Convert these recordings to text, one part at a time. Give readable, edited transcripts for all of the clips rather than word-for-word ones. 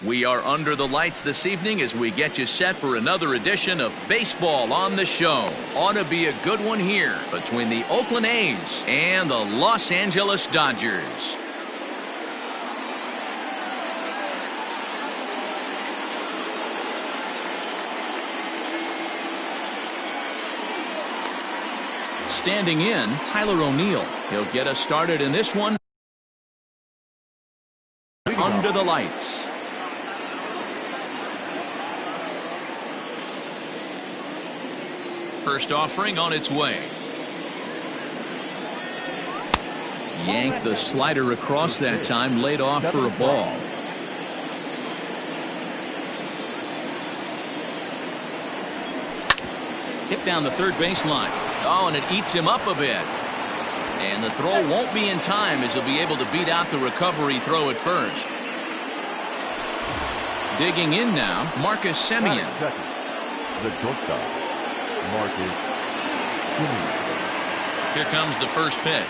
We are under the lights this evening as we get you set for another edition of Baseball on the Show. Ought to be a good one here between the Oakland A's and the Los Angeles Dodgers. Standing in, Tyler O'Neill. He'll get us started in this one. Under the lights. First offering on its way. Yanked the slider across that time, laid off for a ball. Hit down the third baseline. Oh, and it eats him up a bit. And the throw won't be in time as he'll be able to beat out the recovery throw at first. Digging in now, Marcus Semien. The shortstop, Marcus Semien. Here comes the first pitch.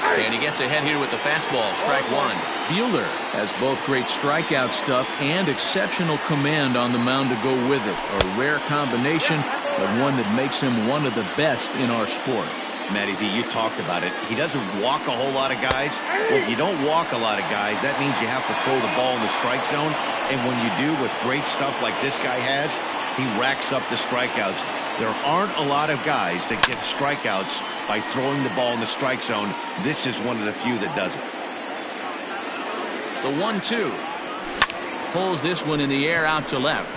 And he gets ahead here with the fastball, strike one. Buehler has both great strikeout stuff and exceptional command on the mound to go with it. A rare combination, but one that makes him one of the best in our sport. Matty V, you talked about it. He doesn't walk a whole lot of guys. Well, if you don't walk a lot of guys, that means you have to throw the ball in the strike zone. And when you do with great stuff like this guy has, he racks up the strikeouts. There aren't a lot of guys that get strikeouts by throwing the ball in the strike zone. This is one of the few that does it. The 1-2. Pulls this one in the air out to left.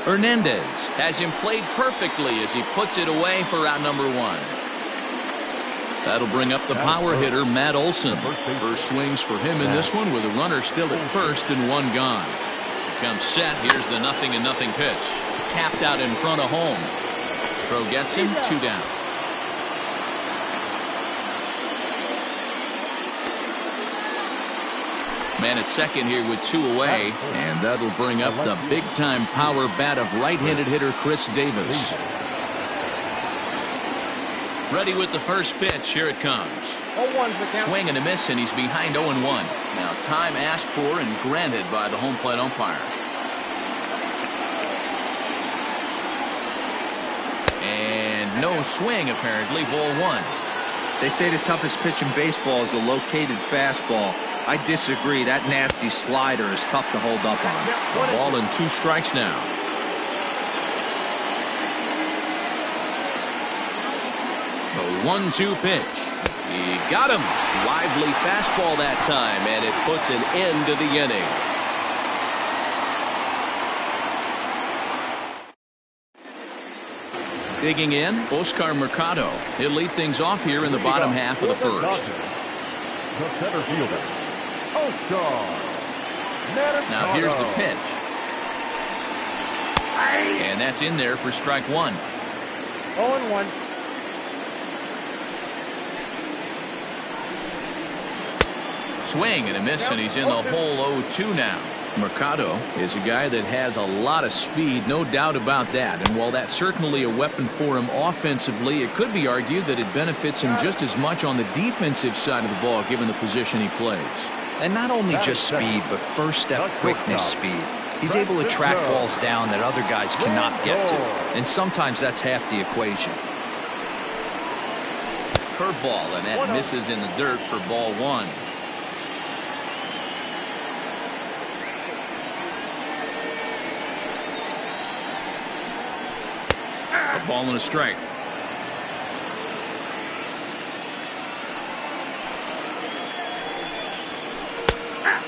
Hernandez has him played perfectly as he puts it away for out number one. That'll bring up the power hitter, Matt Olson. First swings for him in this one with a runner still at first and one gone. Comes set. Here's the 0-0 pitch. Tapped out in front of home. Throw gets him, two down. Man at second here with two away, and that'll bring up the big-time power bat of right-handed hitter Chris Davis. Ready with the first pitch. Here it comes. Swing and a miss, and he's behind 0-1. Now time asked for and granted by the home plate umpire. And no swing apparently. Ball one. They say the toughest pitch in baseball is a located fastball. I disagree. That nasty slider is tough to hold up on. A ball and two strikes now. The 1-2 pitch. He got him. Lively fastball that time, and it puts an end to the inning. Digging in, Oscar Mercado. He'll lead things off here in the bottom half of the first. The center fielder, Oscar. Now here's the pitch. And that's in there for strike one. 0-1. Swing and a miss, and he's in the hole 0-2 now. Mercado is a guy that has a lot of speed, no doubt about that. And while that's certainly a weapon for him offensively, it could be argued that it benefits him just as much on the defensive side of the ball, given the position he plays. And not only just speed, but first step quickness speed. He's able to track balls down that other guys cannot get to. And sometimes that's half the equation. Curveball, and that misses in the dirt for ball one. A ball and a strike.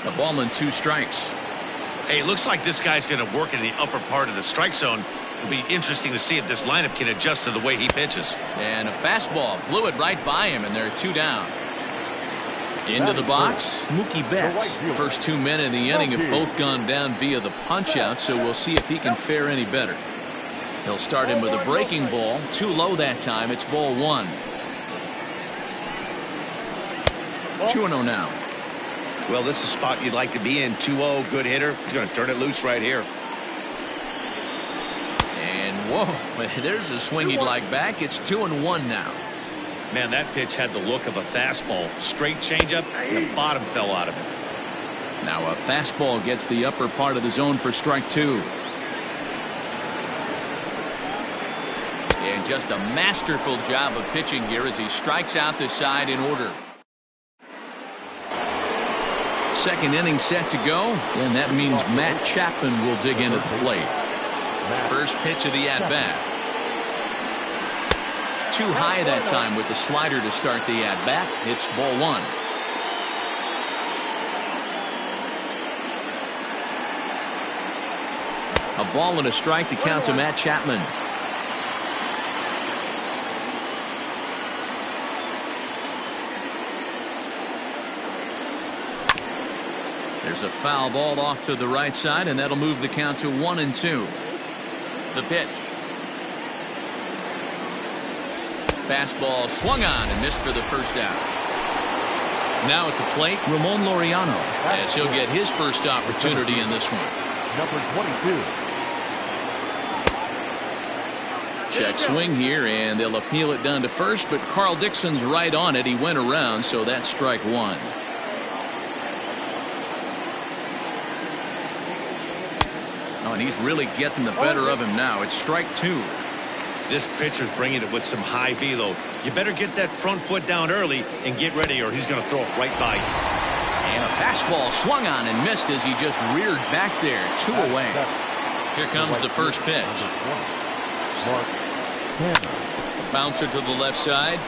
A ball and two strikes. Hey, it looks like this guy's going to work in the upper part of the strike zone. It'll be interesting to see if this lineup can adjust to the way he pitches. And a fastball blew it right by him, and there are two down. Into the box, Mookie Betts. First 2 men in the inning have both gone down via the punch-out, so we'll see if he can fare any better. He'll start him with a breaking ball. Too low that time. It's ball one. 2-0 now. Well, this is a spot you'd like to be in. 2-0, good hitter. He's going to turn it loose right here. And whoa, there's a swing he'd like back. It's 2-1 now. Man, that pitch had the look of a fastball. Straight changeup, and the bottom fell out of it. Now a fastball gets the upper part of the zone for strike two. And just a masterful job of pitching here as he strikes out the side in order. Second inning set to go, and that means Matt Chapman will dig in at the plate. First pitch of the at-bat. Too high that time with the slider to start the at-bat. It's ball one. A ball and a strike to count to Matt Chapman. There's a foul ball off to the right side, and that'll move the count to 1-2. The pitch. Fastball swung on and missed for the first out. Now at the plate, Ramon Laureano, as he'll get his first opportunity in this one. Number 22. Check swing here, and they'll appeal it down to first, but Carl Dixon's right on it. He went around, so that's strike one. Oh, and he's really getting the better of him now. It's strike two. This pitcher's bringing it with some high velo. You better get that front foot down early and get ready, or he's going to throw it right by you. And a fastball swung on and missed as he just reared back there. 2 away. Here comes the first pitch. Bouncer to the left side.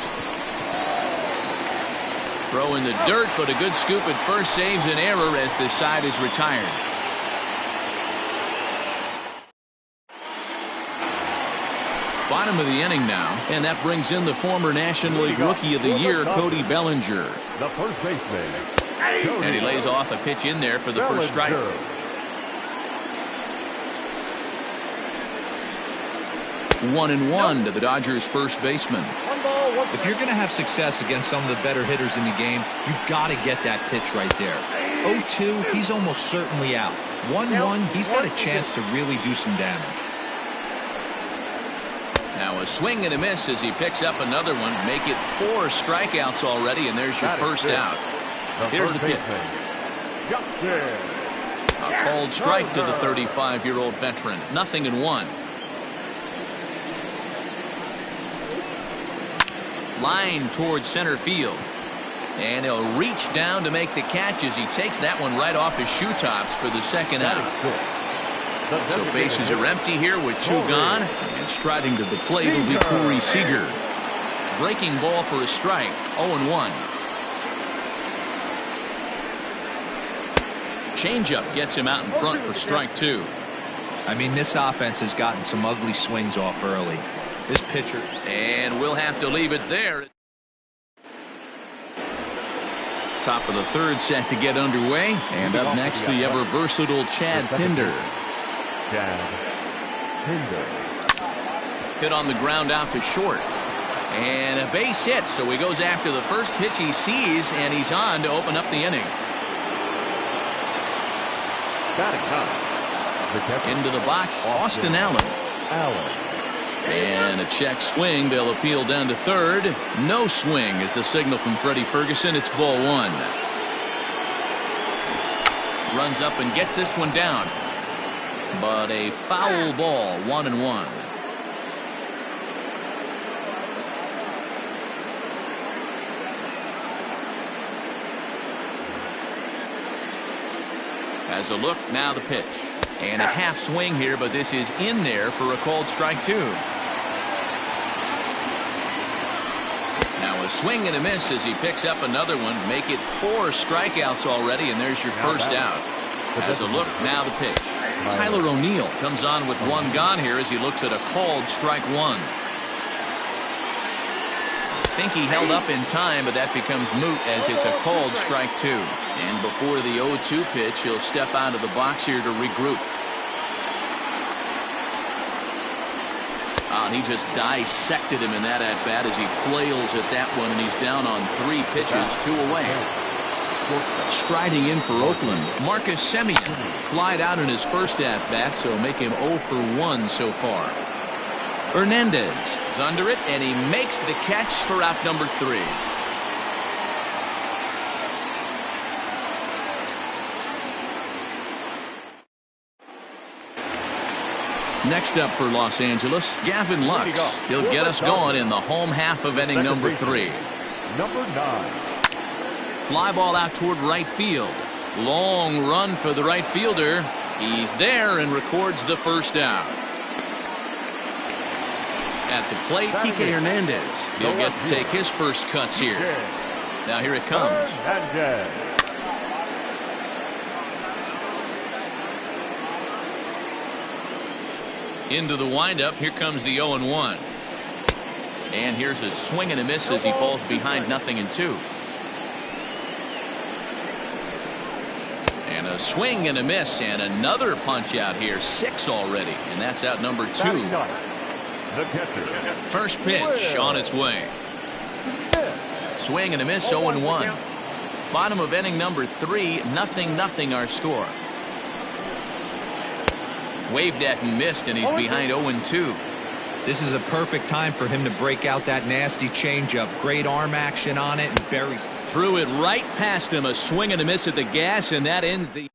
Throw in the dirt, but a good scoop at first saves an error as the side is retired. Bottom of the inning now, and that brings in the former National League Rookie of the Year, Cody Bellinger. The first baseman. And he lays off a pitch in there for the first strike. 1-1 to the Dodgers' first baseman. If you're going to have success against some of the better hitters in the game, you've got to get that pitch right there. 0-2, he's almost certainly out. 1-1, he's got a chance to really do some damage. Now a swing and a miss as he picks up another one. Make it 4 strikeouts already, and there's your first out. Here's the pitch. A called strike to the 35-year-old veteran. 0-1. Line towards center field. And he'll reach down to make the catch as he takes that one right off his shoe tops for the second out. So bases are empty here with 2 gone, and striding to the plate will be Corey Seager. Breaking ball for a strike. 0-1. Changeup gets him out in front for strike 2. I mean, this offense has gotten some ugly swings off early. This pitcher. And we'll have to leave it there. Top of the third set to get underway. And up next, the ever versatile Chad Pinder. Hit on the ground out to short. And a base hit, so he goes after the first pitch he sees, and he's on to open up the inning. Into the box, Austin Allen. And a check swing. They'll appeal down to third. No swing is the signal from Freddie Ferguson. It's ball one. Runs up and gets this one down. But a foul ball. 1-1. As a look, now the pitch. And a half swing here, but this is in there for a called strike 2. Now a swing and a miss as he picks up another one. Make it 4 strikeouts already, and there's your first out. As a look, now the pitch. Tyler O'Neill comes on with 1 gone here as he looks at a called strike 1. I think he held up in time, but that becomes moot as it's a called strike 2. And before the 0-2 pitch, he'll step out of the box here to regroup. And he just dissected him in that at-bat as he flails at that one, and he's down on 3 pitches, 2 away. Striding in for Oakland, Marcus Semien flied out in his first at-bat, so make him 0 for 1 so far. Hernandez is under it, and he makes the catch for out number 3. Next up for Los Angeles, Gavin Lux. He'll get us going in the home half of inning number 3. Number 9. Fly ball out toward right field. Long run for the right fielder. He's there and records the first out. At the plate, Kike Hernandez. He'll get to take his first cuts here. Now here it comes. Into the windup. Here comes the 0-1. And here's a swing and a miss as he falls behind 0-2. And a swing and a miss and another punch out here. 6 already. And that's out number 2. First pitch on its way. Swing and a miss, 0-1. Bottom of inning number 3, 0-0 our score. Waved at and missed, and he's behind 0-2. This is a perfect time for him to break out that nasty changeup. Great arm action on it and buries. Threw it right past him. A swing and a miss at the gas, and that ends the.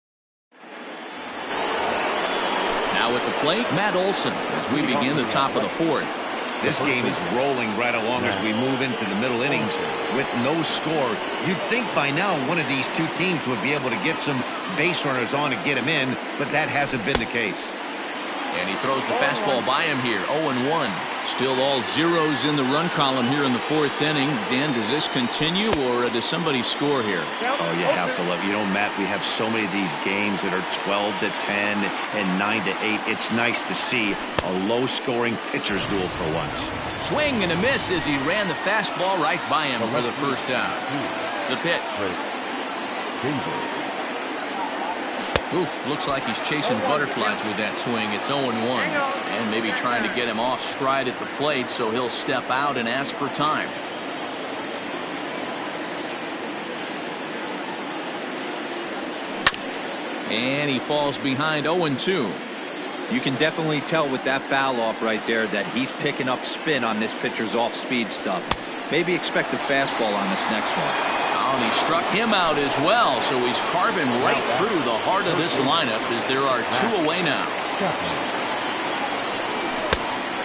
Now at the plate, Matt Olson as we begin the top of the 4th. This game is rolling right along as we move into the middle innings with no score. You'd think by now one of these two teams would be able to get some base runners on and get him in, but that hasn't been the case. And he throws the fastball by him here. 0-1. Still all zeros in the run column here in the 4th inning. Dan, does this continue or does somebody score here? Oh, you have to love. You know, Matt, we have so many of these games that are 12-10 and 9-8. It's nice to see a low-scoring pitcher's duel for once. Swing and a miss as he ran the fastball right by him for the first out. The pitch. Oof, looks like he's chasing butterflies with that swing. It's 0-1. And maybe trying to get him off stride at the plate, so he'll step out and ask for time. And he falls behind 0-2. You can definitely tell with that foul off right there that he's picking up spin on this pitcher's off-speed stuff. Maybe expect a fastball on this next one. And he struck him out as well, so he's carving right through the heart of this lineup as there are 2 away now.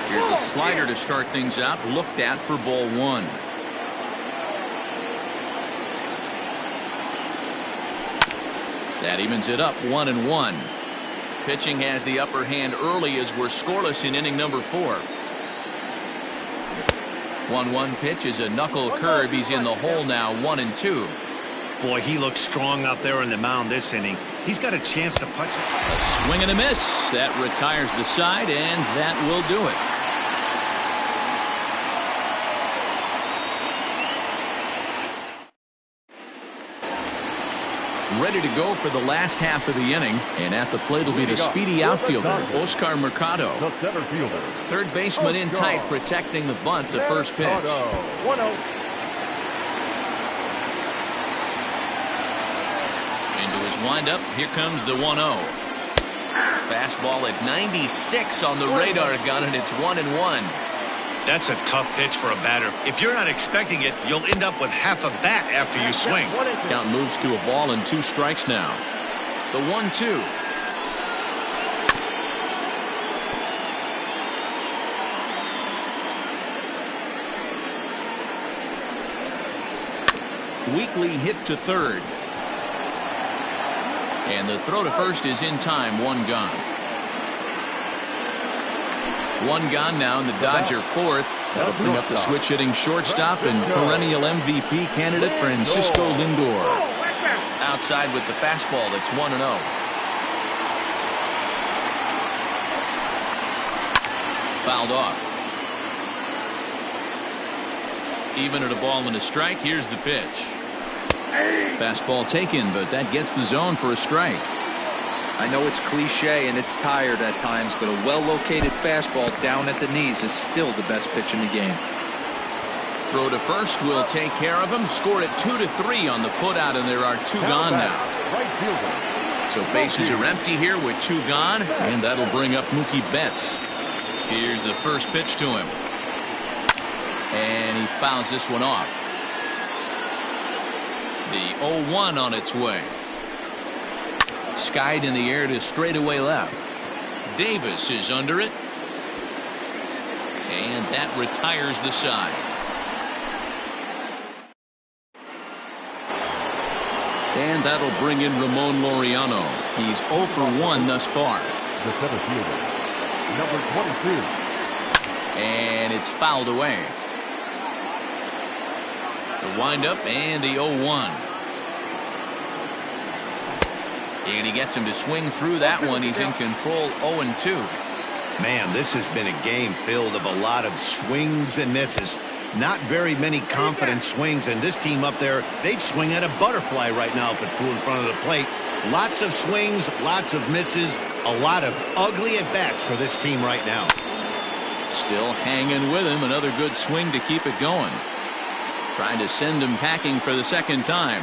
Here's a slider to start things out, looked at for ball 1. That evens it up 1-1. Pitching has the upper hand early as we're scoreless in inning number 4. 1-1 pitch is a knuckle curve. He's in the hole now, 1-2. Boy, he looks strong out there on the mound this inning. He's got a chance to punch it. A swing and a miss. That retires the side, and that will do it. Ready to go for the last half of the inning, and at the plate will be the speedy outfielder, Oscar Mercado. The center fielder. Third baseman in tight, protecting the bunt, the first pitch. 1-0. Into his windup, here comes the 1-0. Fastball at 96 on the radar gun, and it's 1-1. That's a tough pitch for a batter. If you're not expecting it, you'll end up with half a bat after you swing. Count moves to a ball and 2 strikes now. The 1-2. Weekly hit to third. And the throw to first is in time. 1 gone. 1 gone now in the Dodger 4th. That'll bring up the switch hitting shortstop and perennial MVP candidate Francisco Lindor. Outside with the fastball. That's 1-0. Fouled off. Even at a ball and a strike. Here's the pitch. Fastball taken, but that gets the zone for a strike. I know it's cliche and it's tired at times, but a well-located fastball down at the knees is still the best pitch in the game. Throw to first will take care of him. Scored it 2-3 on the putout, and there are 2 gone now. So bases are empty here with 2 gone, and that'll bring up Mookie Betts. Here's the first pitch to him. And he fouls this one off. The 0-1 on its way. Skied in the air to straightaway left. Davis is under it. And that retires the side. And that'll bring in Ramon Laureano. He's 0 for 1 thus far. The center fielder, number 22. And it's fouled away. The windup and the 0-1. And he gets him to swing through that one. He's in control, 0-2. Man, this has been a game filled of a lot of swings and misses. Not very many confident swings, and this team up there, they'd swing at a butterfly right now if it flew in front of the plate. Lots of swings, lots of misses, a lot of ugly at-bats for this team right now. Still hanging with him. Another good swing to keep it going. Trying to send him packing for the second time.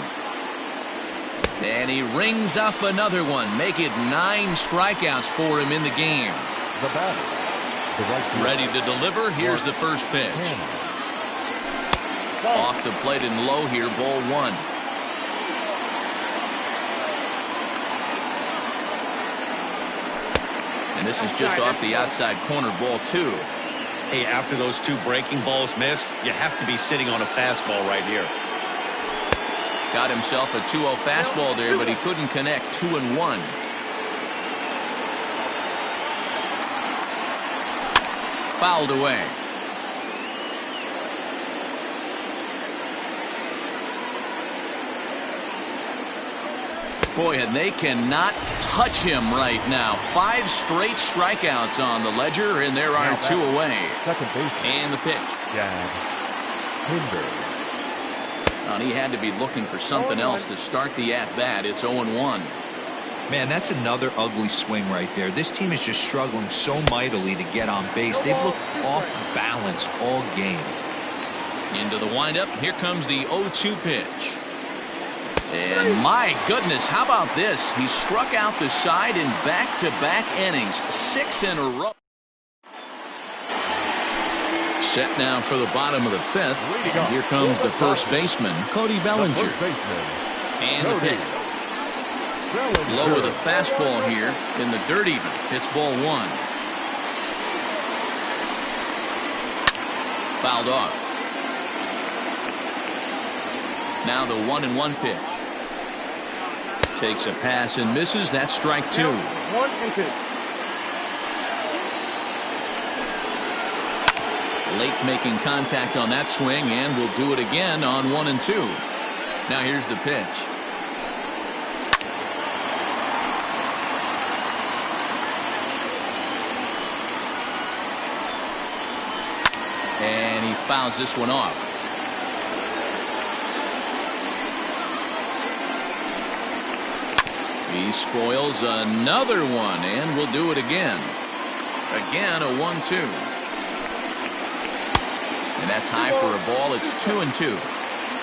And he rings up another one. Make it 9 strikeouts for him in the game. The batter, the right fielder. Ready to deliver. Here's the first pitch. Off the plate and low here, ball 1. And this is just off the outside corner, ball 2. Hey, after those 2 breaking balls missed, you have to be sitting on a fastball right here. Got himself a 2-0 fastball there, but he couldn't connect. 2-1. Fouled away. Boy, and they cannot touch him right now. 5 straight strikeouts on the ledger, and there are 2 away. Second base. And the pitch. Chad Pinder. And he had to be looking for something else to start the at-bat. It's 0-1. Man, that's another ugly swing right there. This team is just struggling so mightily to get on base. They've looked off balance all game. Into the windup. Here comes the 0-2 pitch. And my goodness, how about this? He struck out the side in back-to-back innings. 6 in a row. Set now for the bottom of the 5th. And here comes the first baseman, Cody Bellinger. And the pitch. Low with a fastball here in the dirt even. It's ball 1. Fouled off. Now the 1-1 pitch. Takes a pass and misses. That's strike 2. 1-2. Late making contact on that swing, and will do it again on 1-2. Now here's the pitch. And he fouls this one off. He spoils another one, and will do it again. Again, a 1-2. And that's high for a ball. It's 2-2.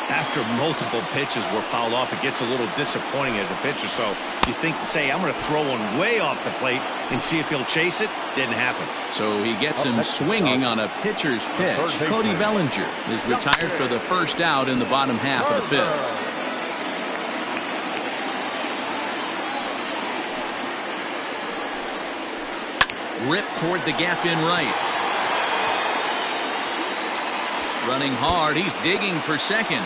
After multiple pitches were fouled off, it gets a little disappointing as a pitcher. So you say, I'm going to throw one way off the plate and see if he'll chase it. Didn't happen. So he gets him swinging on a pitcher's pitch. Cody Bellinger is retired for the first out in the bottom half of the 5th. Rip toward the gap in right. Running hard. He's digging for second.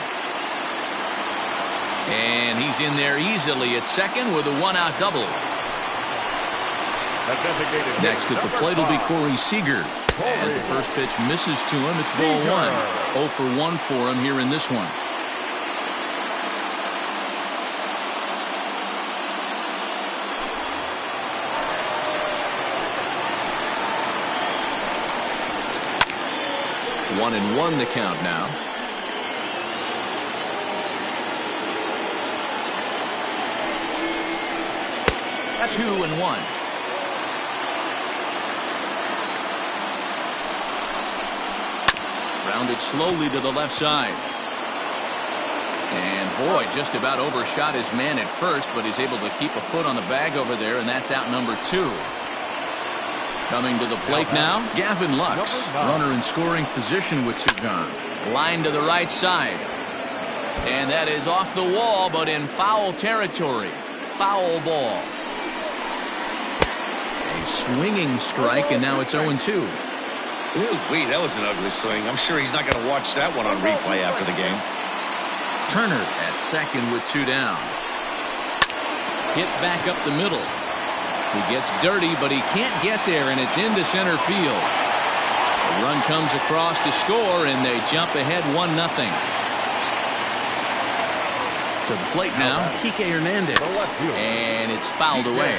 And he's in there easily at second with a 1-out double. Next at the plate will be Corey Seager. As the first pitch misses to him, it's ball 1. 0 for 1 for him here in this one. One and 1 the count now. That's 2-1. Rounded slowly to the left side. And boy, just about overshot his man at first, but he's able to keep a foot on the bag over there, and that's out number 2. Coming to the plate now, Gavin Lux. Runner in scoring position with 2 gone. Line to the right side. And that is off the wall, but in foul territory. Foul ball. A swinging strike, and now it's 0-2. Ooh, wait, that was an ugly swing. I'm sure he's not going to watch that one on replay after the game. Turner at second with 2 down. Hit back up the middle. He gets dirty, but he can't get there, and it's into center field. The run comes across to score, and they jump ahead 1-0. To the plate now, Kike Hernandez, and it's fouled away.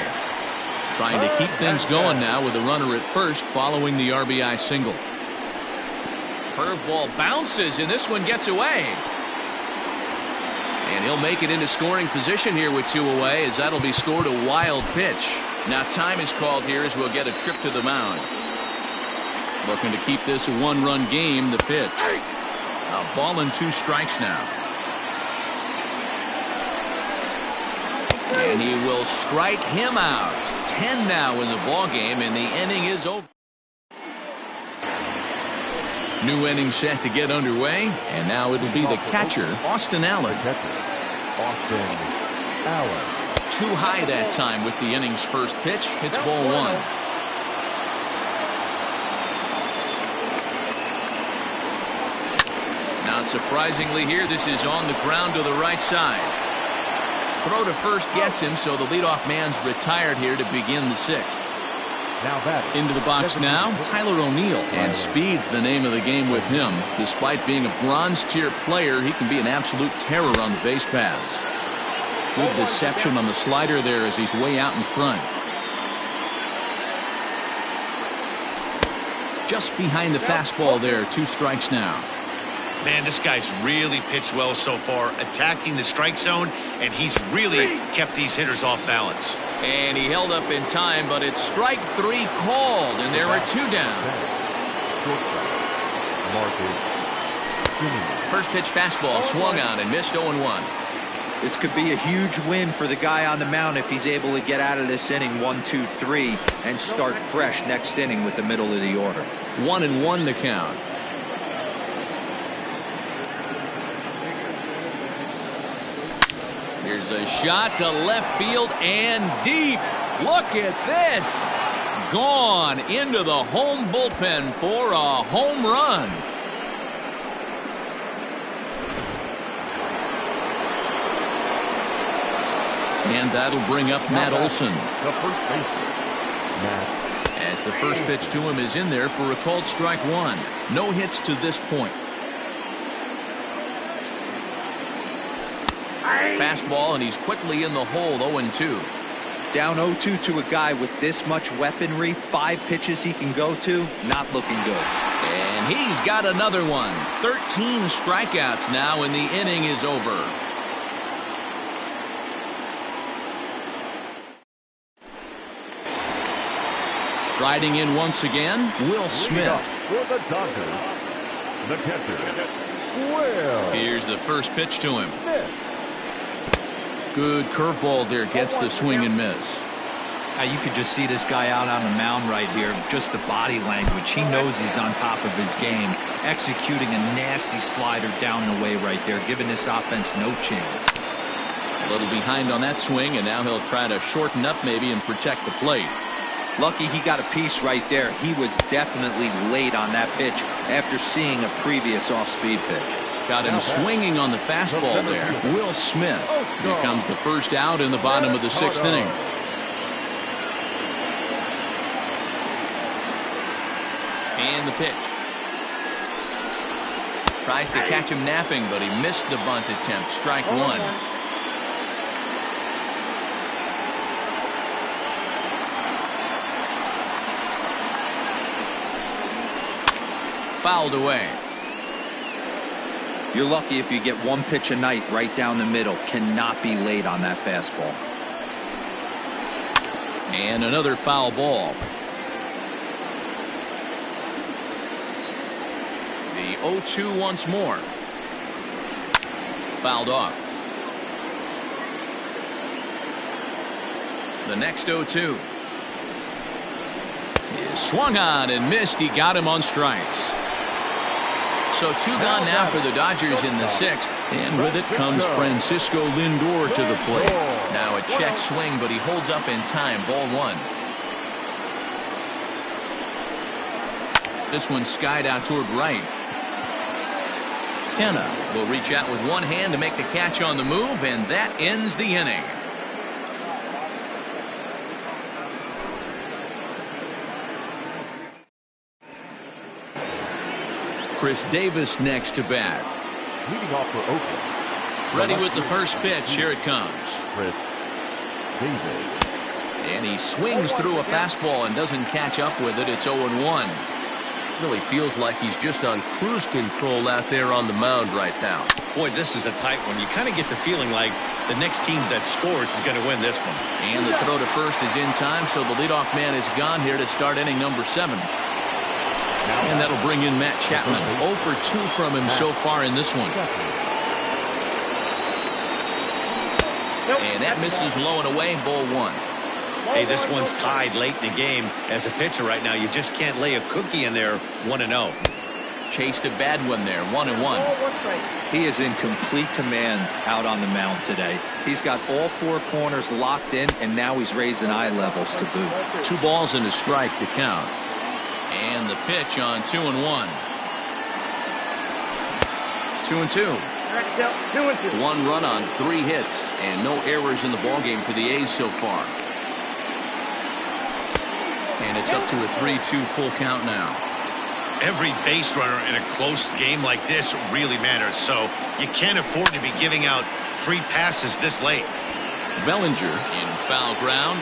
Trying to keep things going now with a runner at first following the RBI single. Curveball bounces, and this one gets away. And he'll make it into scoring position here with 2 away, as that'll be scored a wild pitch. Now time is called here as we'll get a trip to the mound. Looking to keep this a 1-run game. The pitch. A ball and 2 strikes now. And he will strike him out. 10 now in the ball game, and the inning is over. New inning set to get underway, and now it'll be the catcher, Austin Allen. Austin Allen. Too high that time with the inning's first pitch. Hits ball 1. Now surprisingly here, this is on the ground to the right side. Throw to first gets him, so the leadoff man's retired here to begin the 6th. Into the box now, Tyler O'Neill. And speed's the name of the game with him. Despite being a bronze tier player, he can be an absolute terror on the base paths. Good deception on the slider there as he's way out in front. Just behind the fastball there. 2 strikes now. Man, this guy's really pitched well so far, attacking the strike zone, and he's really kept these hitters off balance. And he held up in time, but it's strike 3 called, and there are 2 down. First pitch fastball swung on and missed 0-1. This could be a huge win for the guy on the mound if he's able to get out of this inning 1-2-3 and start fresh next inning with the middle of the order. 1-1 to count. Here's a shot to left field and deep. Look at this. Gone into the home bullpen for a home run. And that'll bring up Matt Olson. As the first pitch to him is in there for a called strike 1. No hits to this point. Fastball, and he's quickly in the hole. 0-2. Down 0-2 to a guy with this much weaponry, 5 pitches he can go to, not looking good. And he's got another one. 13 strikeouts now, and the inning is over. Striding in once again, Will Smith. For the Dodgers, the catcher, Will. Here's the first pitch to him. Good curveball there, gets the swing and miss. You could just see this guy out on the mound right here. Just the body language. He knows he's on top of his game. Executing a nasty slider down the way right there, giving this offense no chance. A little behind on that swing, and now he'll try to shorten up maybe and protect the plate. Lucky he got a piece right there. He was definitely late on that pitch after seeing a previous off-speed pitch. Got him swinging on the fastball there. Will Smith becomes the first out in the bottom of the 6th inning. And the pitch. Tries to catch him napping, but he missed the bunt attempt. Strike 1. Fouled away. You're lucky if you get 1 pitch a night right down the middle. Cannot be late on that fastball. And another foul ball. The 0-2 once more. Fouled off. The next 0-2 is swung on and missed. He got him on strikes. So 2 gone now for the Dodgers in the 6th. And with it comes Francisco Lindor to the plate. Now a check swing, but he holds up in time. Ball 1. This one skied out toward right. Kenna will reach out with one hand to make the catch on the move, and that ends the inning. Chris Davis next to bat. Leading off for Oakland. Ready with the first pitch. Here it comes. Chris Davis. And he swings through a fastball and doesn't catch up with it. It's 0-1. Really feels like he's just on cruise control out there on the mound right now. Boy, this is a tight one. You kind of get the feeling like the next team that scores is going to win this one. And the throw to first is in time, so the leadoff man is gone here to start inning number 7. And that'll bring in Matt Chapman. 0 for 2 from him so far in this one. And that misses low and away, ball 1. Hey, this one's tied late in the game. As a pitcher right now, you just can't lay a cookie in there 1-0. Chased a bad one there, 1-1. He is in complete command out on the mound today. He's got all 4 corners locked in, and now he's raising eye levels to boot. 2 balls and a strike to count. And the pitch on 2-1. 2-2. 1 run on 3 hits, and no errors in the ballgame for the A's so far. And it's up to a 3-2 full count now. Every base runner in a close game like this really matters, so you can't afford to be giving out free passes this late. Bellinger in foul ground.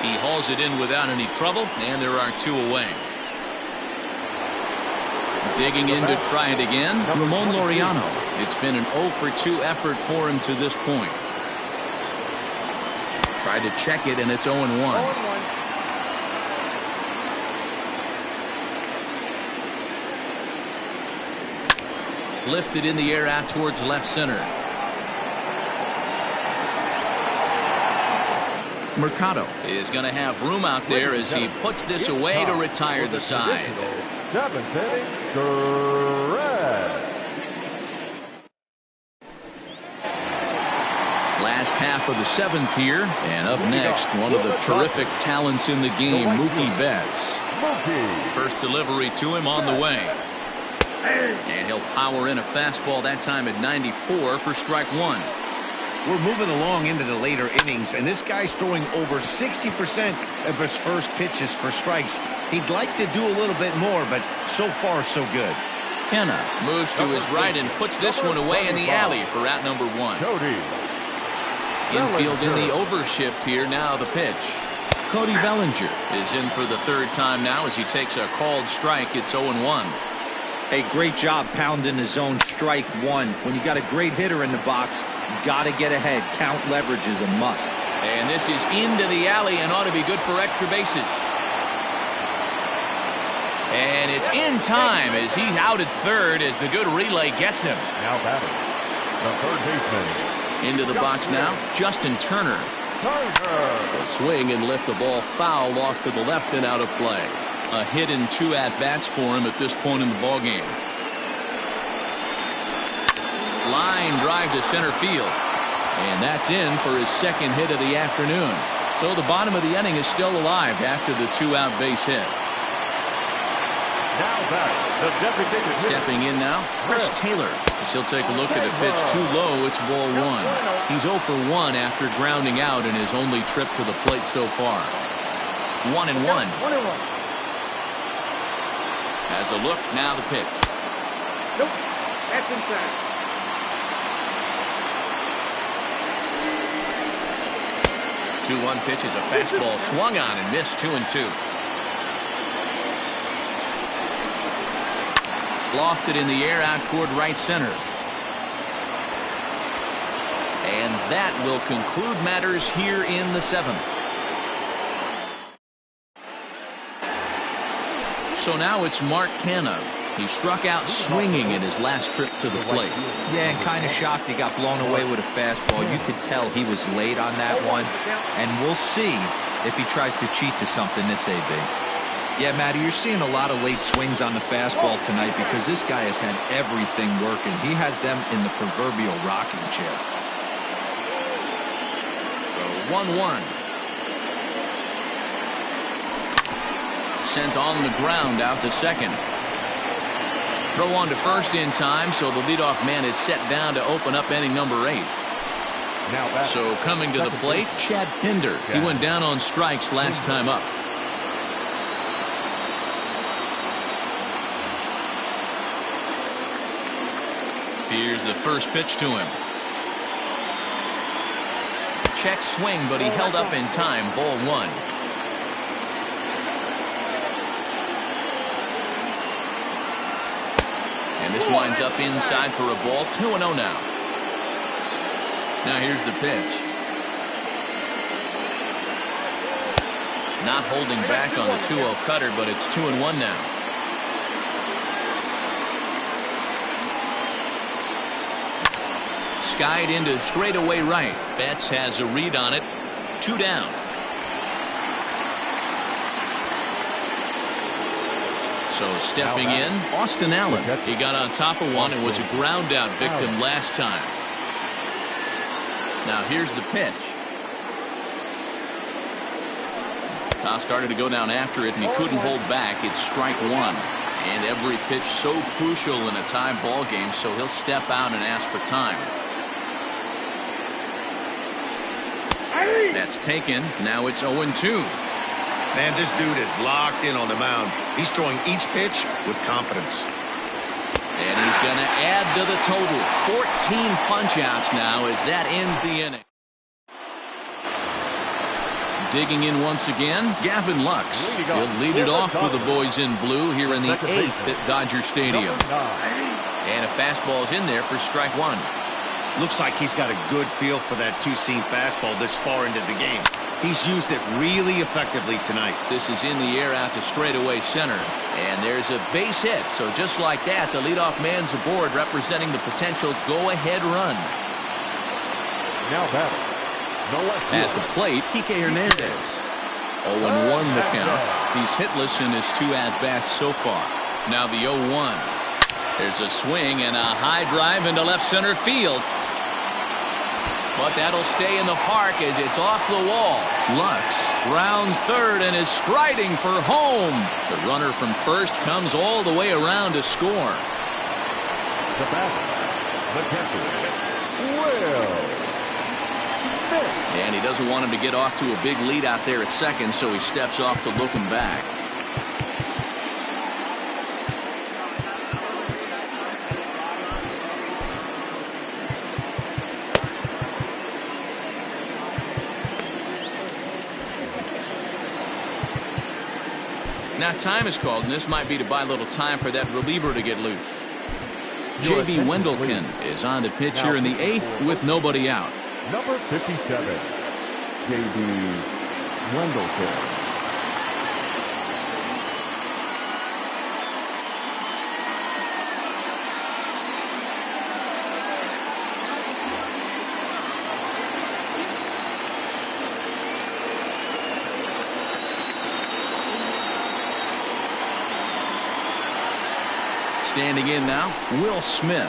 He hauls it in without any trouble, and there are 2 away. Digging in to try it again, Ramon Laureano. It's been an 0 for 2 effort for him to this point. Tried to check it, and it's 0-1. Lifted in the air out towards left center. Mercado is going to have room out there as he puts this away to retire the side. 7th inning, correct. Last half of the 7th here, and up next, one of the terrific talents in the game, Mookie Betts. First delivery to him on the way. And he'll power in a fastball that time at 94 for strike 1. We're moving along into the later innings, and this guy's throwing over 60% of his first pitches for strikes. He'd like to do a little bit more, but so far so good. Kenna moves to his right and puts this one away in the alley for out number 1. Infield in the overshift here. Now the pitch. Cody Bellinger is in for the 3rd time now as he takes a called strike. It's 0-1. Hey, great job pounding the zone. Strike 1. When you got a great hitter in the box, you got to get ahead. Count leverage is a must. And this is into the alley and ought to be good for extra bases. And it's in time as he's out at 3rd as the good relay gets him. Now batting, the 3rd baseman. Into the box now, Justin Turner. A swing and lift the ball foul off to the left and out of play. A hit and 2 at-bats for him at this point in the ballgame. Line drive to center field. And that's in for his 2nd hit of the afternoon. So the bottom of the inning is still alive after the 2-out base hit. Now back, the designated hitter. Stepping in now, Chris Taylor. As he'll take a look at a pitch too low. It's ball 1. He's 0 for 1 after grounding out in his only trip to the plate so far. 1-1. Has a look, now the pitch. Nope, that's inside. Two-one pitch is a fastball swung on and missed. 2-2. Lofted in the air out toward right center. And that will conclude matters here in the 7th. So now it's Mark Canha. He struck out swinging in his last trip to the plate. Yeah, and kind of shocked he got blown away with a fastball. You could tell he was late on that one. And we'll see if he tries to cheat to something this AB. Yeah, Matty, you're seeing a lot of late swings on the fastball tonight because this guy has had everything working. He has them in the proverbial rocking chair. 1-1. sent on the ground out to second. Throw on to first in time, so the leadoff man is set down to open up inning number 8. So coming to the plate, Chad Pinder. He went down on strikes last time up. Here's the first pitch to him. Check swing, but he held up in time. Ball 1. And this winds up inside for a ball. 2-0 now. Now here's the pitch. Not holding back on the 2-0 cutter, but it's 2-1 now. Skied into straightaway right. Betts has a read on it. 2 down. So stepping in, Austin Allen. He got on top of one and was a ground out victim last time. Now here's the pitch. Now started to go down after it, and he couldn't hold back. It's strike 1. And every pitch so crucial in a tie ball game, so he'll step out and ask for time. That's taken. Now it's 0-2. Man, this dude is locked in on the mound. He's throwing each pitch with confidence. And he's going to add to the total. 14 punch-outs now as that ends the inning. Digging in once again, Gavin Lux. He'll lead it off with the boys in blue here in the 8th at Dodger Stadium. And a fastball's in there for strike 1. Looks like he's got a good feel for that two-seam fastball this far into the game. He's used it really effectively tonight. This is in the air out to straightaway center. And there's a base hit. So just like that, the leadoff man's aboard, representing the potential go-ahead run. Now batting. At the plate, Kike Hernandez. 0-1 the count. He's hitless in his 2 at-bats so far. Now the 0-1. There's a swing and a high drive into left center field. But that'll stay in the park as it's off the wall. Lux rounds third and is striding for home. The runner from first comes all the way around to score. The batter, the catcher, Will Smith. And he doesn't want him to get off to a big lead out there at second, so he steps off to look him back. Now time is called, and this might be to buy a little time for that reliever to get loose. J.B. Wendelken is on to pitch here in the 8th with nobody out. Number 57, J.B. Wendelken. Standing in now, Will Smith,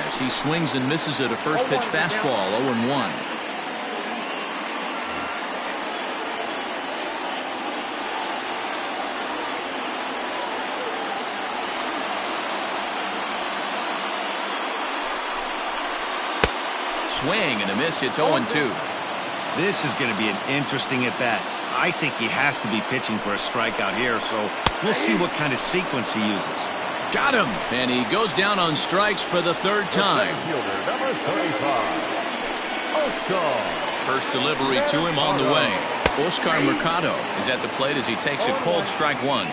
as he swings and misses at a first pitch fastball. 0-1. Swing and a miss. It's 0-2. This is going to be an interesting at bat. I think he has to be pitching for a strikeout here, so we'll see what kind of sequence he uses. Got him, and he goes down on strikes for the 3rd time. Number 35, Oscar. First delivery to him on the way. Oscar Mercado is at the plate as he takes a cold strike 1.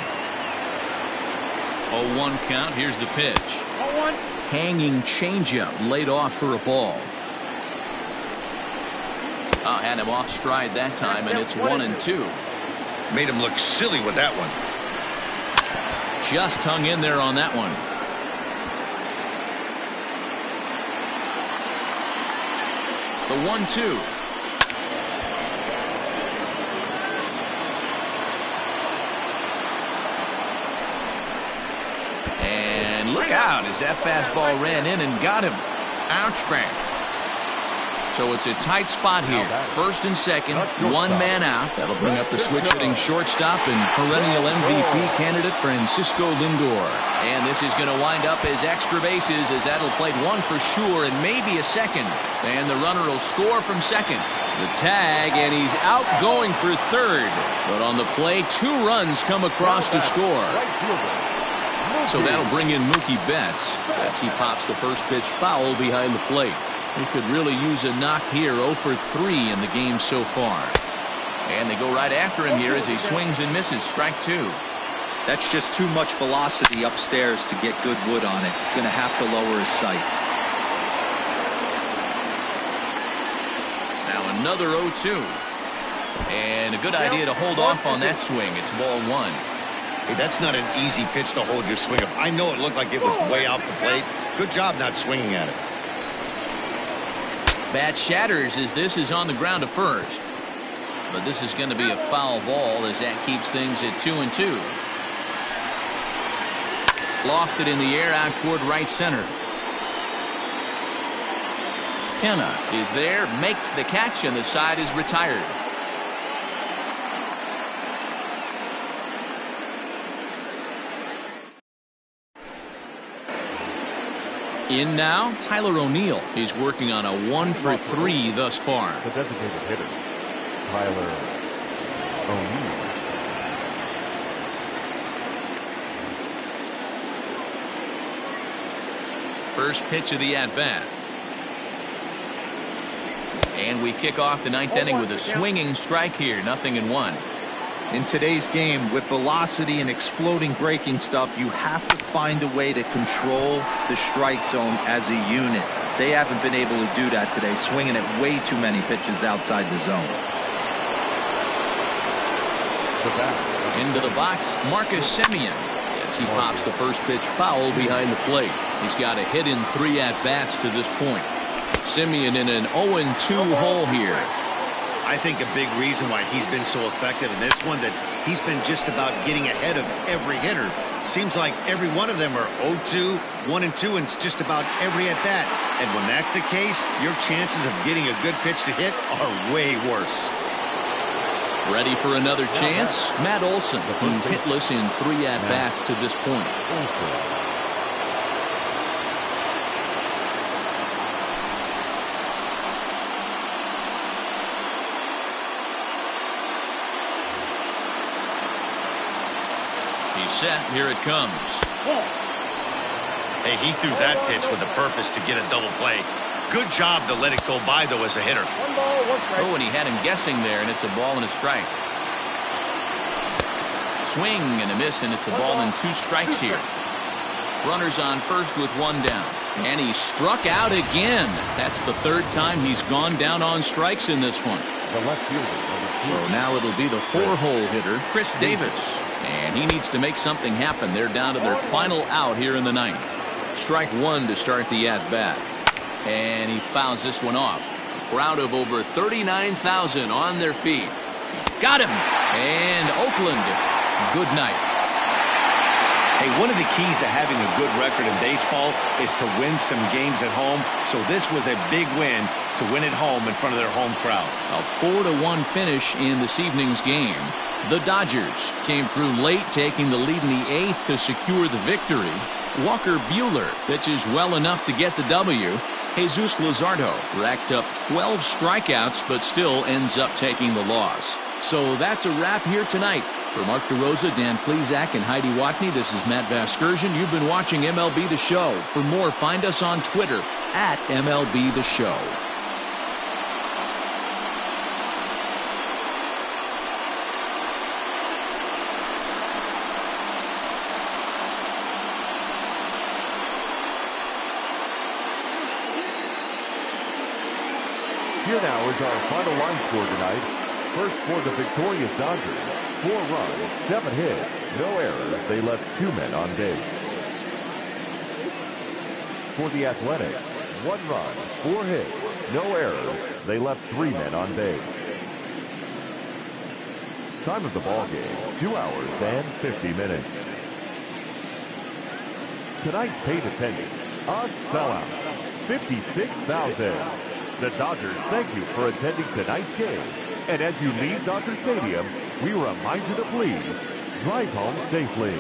0-1 count. Here's the pitch. Hanging changeup laid off for a ball. Had him off stride that time, and it's 1-2. Made him look silly with that one. Just hung in there on that one. The 1-2. And look out as that fastball ran in and got him. Ouch bang. So it's a tight spot here. First and second, one man out. That'll bring up the switch-hitting shortstop and perennial MVP candidate Francisco Lindor. And this is going to wind up as extra bases, as that'll play one for sure and maybe a second. And the runner will score from second. The tag, and he's out going for third. But on the play, 2 runs come across to score. So that'll bring in Mookie Betts as he pops the first pitch foul behind the plate. He could really use a knock here. 0 for 3 in the game so far. And they go right after him here as he swings and misses. Strike 2. That's just too much velocity upstairs to get good wood on it. He's going to have to lower his sights. Now another 0-2. And a good idea to hold off on that swing. It's ball 1. Hey, that's not an easy pitch to hold your swing up. I know it looked like it was way off the plate. Good job not swinging at it. Bat shatters as this is on the ground to first. But this is going to be a foul ball as that keeps things at 2-2. Lofted in the air out toward right center. Kenna is there, makes the catch, and the side is retired. In now, Tyler O'Neill. He's working on a 1 for 3 thus far. The designated hitter, Tyler O'Neill. First pitch of the at-bat. And we kick off the 9th inning with a swinging strike here. 0-1. In today's game, with velocity and exploding breaking stuff, you have to find a way to control the strike zone as a unit. They haven't been able to do that today, swinging at way too many pitches outside the zone. Into the box, Marcus Semien. Yes, he pops the first pitch foul behind the plate. He's got a hit in 3 at-bats to this point. Semien in an 0-2 hole here. I think a big reason why he's been so effective in this one, that he's been just about getting ahead of every hitter. Seems like every one of them are 0-2, 1-2, and it's just about every at-bat. And when that's the case, your chances of getting a good pitch to hit are way worse. Ready for another chance? Matt Olson. He's hitless in 3 at-bats to this point. Set. Here it comes. Hey, he threw that pitch with a purpose to get a double play. Good job to let it go by, though, as a hitter. 1 ball, 1 strike. Oh, and he had him guessing there, and it's a ball and a strike. Swing and a miss, and it's a ball and 2 strikes here. Runners on first with 1 down. And he struck out again. That's the 3rd time he's gone down on strikes in this one. The left fielder. So now it'll be the 4-hole hitter, Chris Davis. And he needs to make something happen. They're down to their final out here in the 9th. Strike 1 to start the at-bat. And he fouls this one off. A crowd of over 39,000 on their feet. Got him. And Oakland, good night. Hey, one of the keys to having a good record in baseball is to win some games at home. So this was a big win to win at home in front of their home crowd. A 4-1 finish in this evening's game. The Dodgers came through late, taking the lead in the 8th to secure the victory. Walker Buehler pitches well enough to get the W. Jesus Luzardo racked up 12 strikeouts, but still ends up taking the loss. So that's a wrap here tonight. For Mark DeRosa, Dan Plesac, and Heidi Watney, this is Matt Vasgersian. You've been watching MLB The Show. For more, find us on Twitter at MLB The Show. Here now is our final line score tonight. First for the victorious Dodgers, 4 runs, 7 hits, no errors. They left 2 men on base. For the Athletics, 1 run, 4 hits, no errors. They left 3 men on base. Time of the ball game, 2 hours and 50 minutes. Tonight's paid attendance, a sellout, 56,000. The Dodgers thank you for attending tonight's game. And as you leave Dodger Stadium, we remind you to please drive home safely.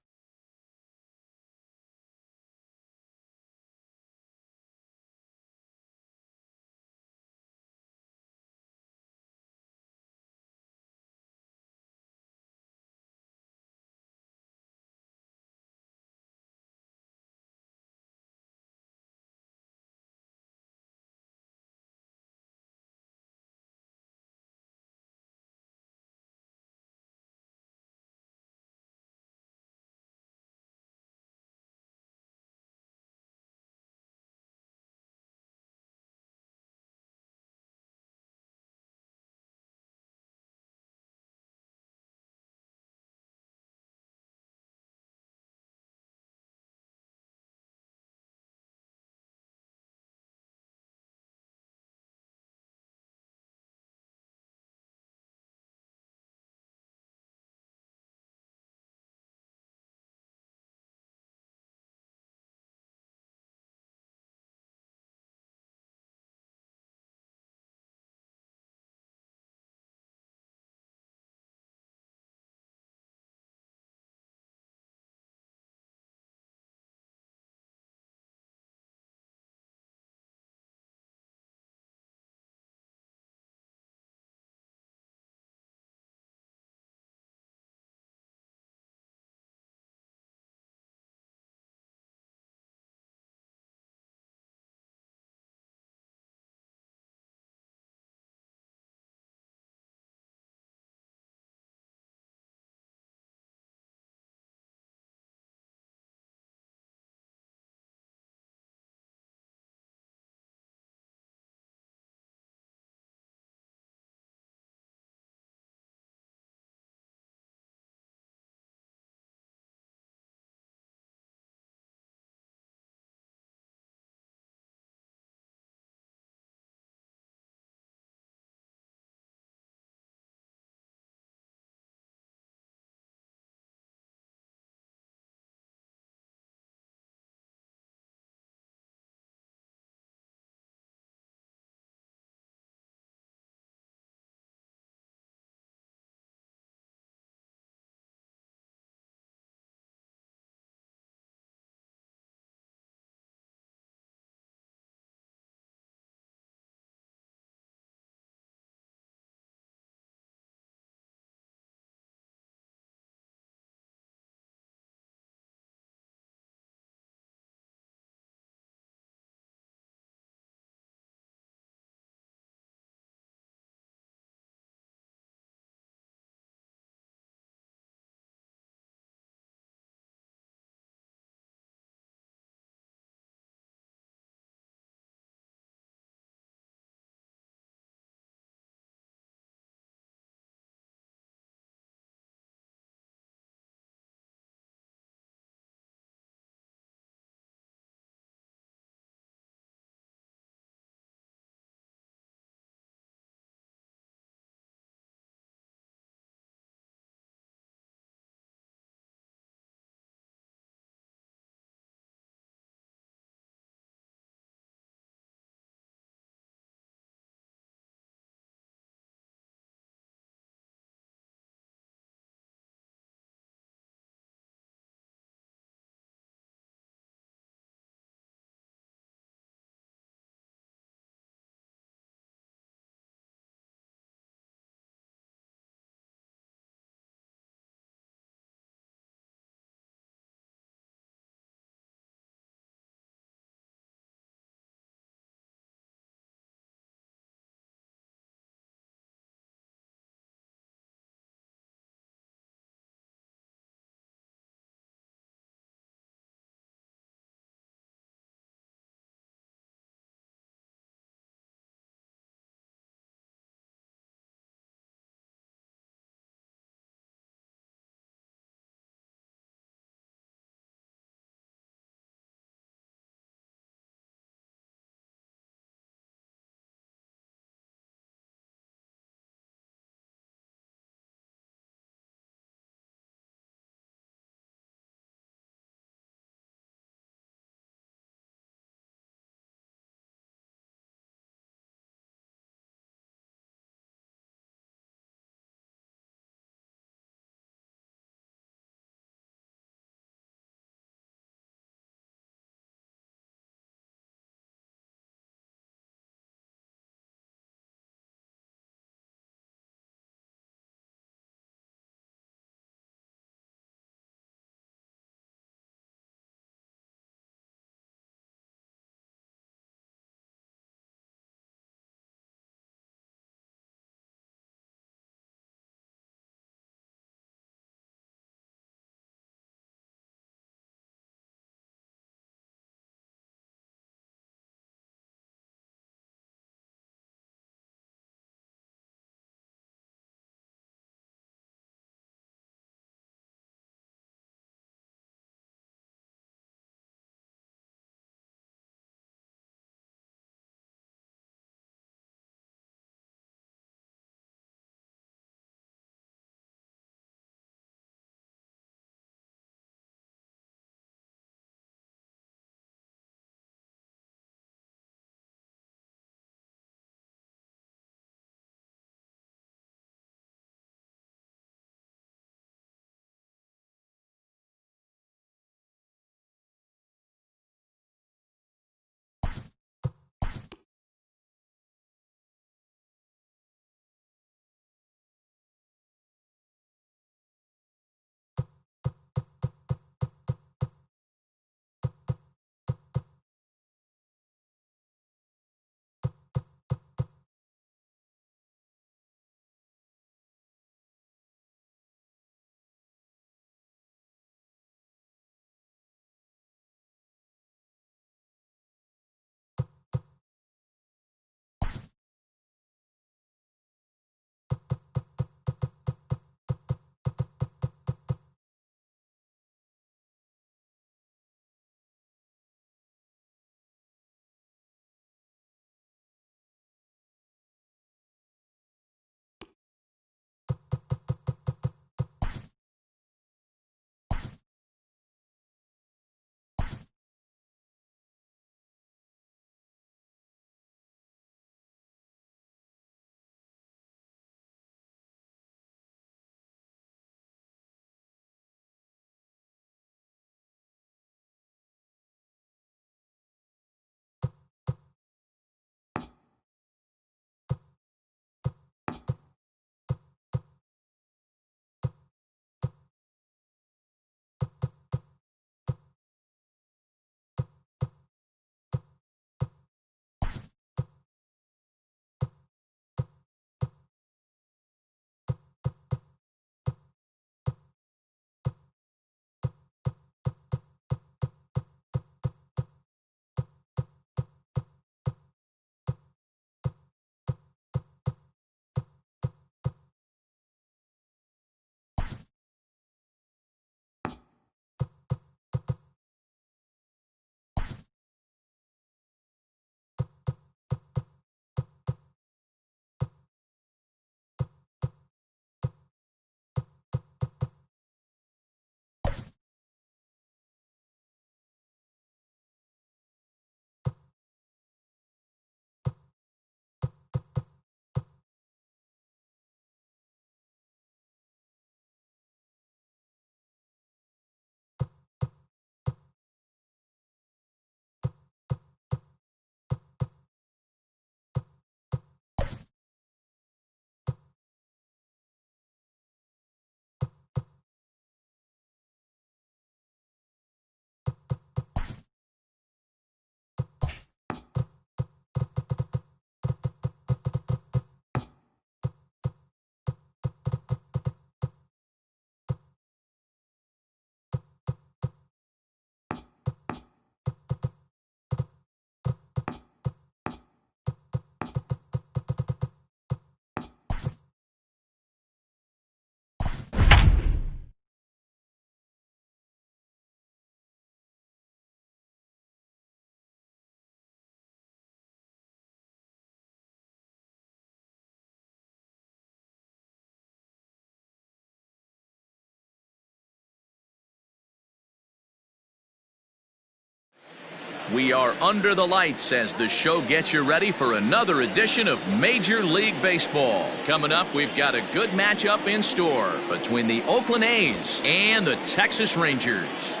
We are under the lights as the show gets you ready for another edition of Major League Baseball. Coming up, we've got a good matchup in store between the Oakland A's and the Texas Rangers.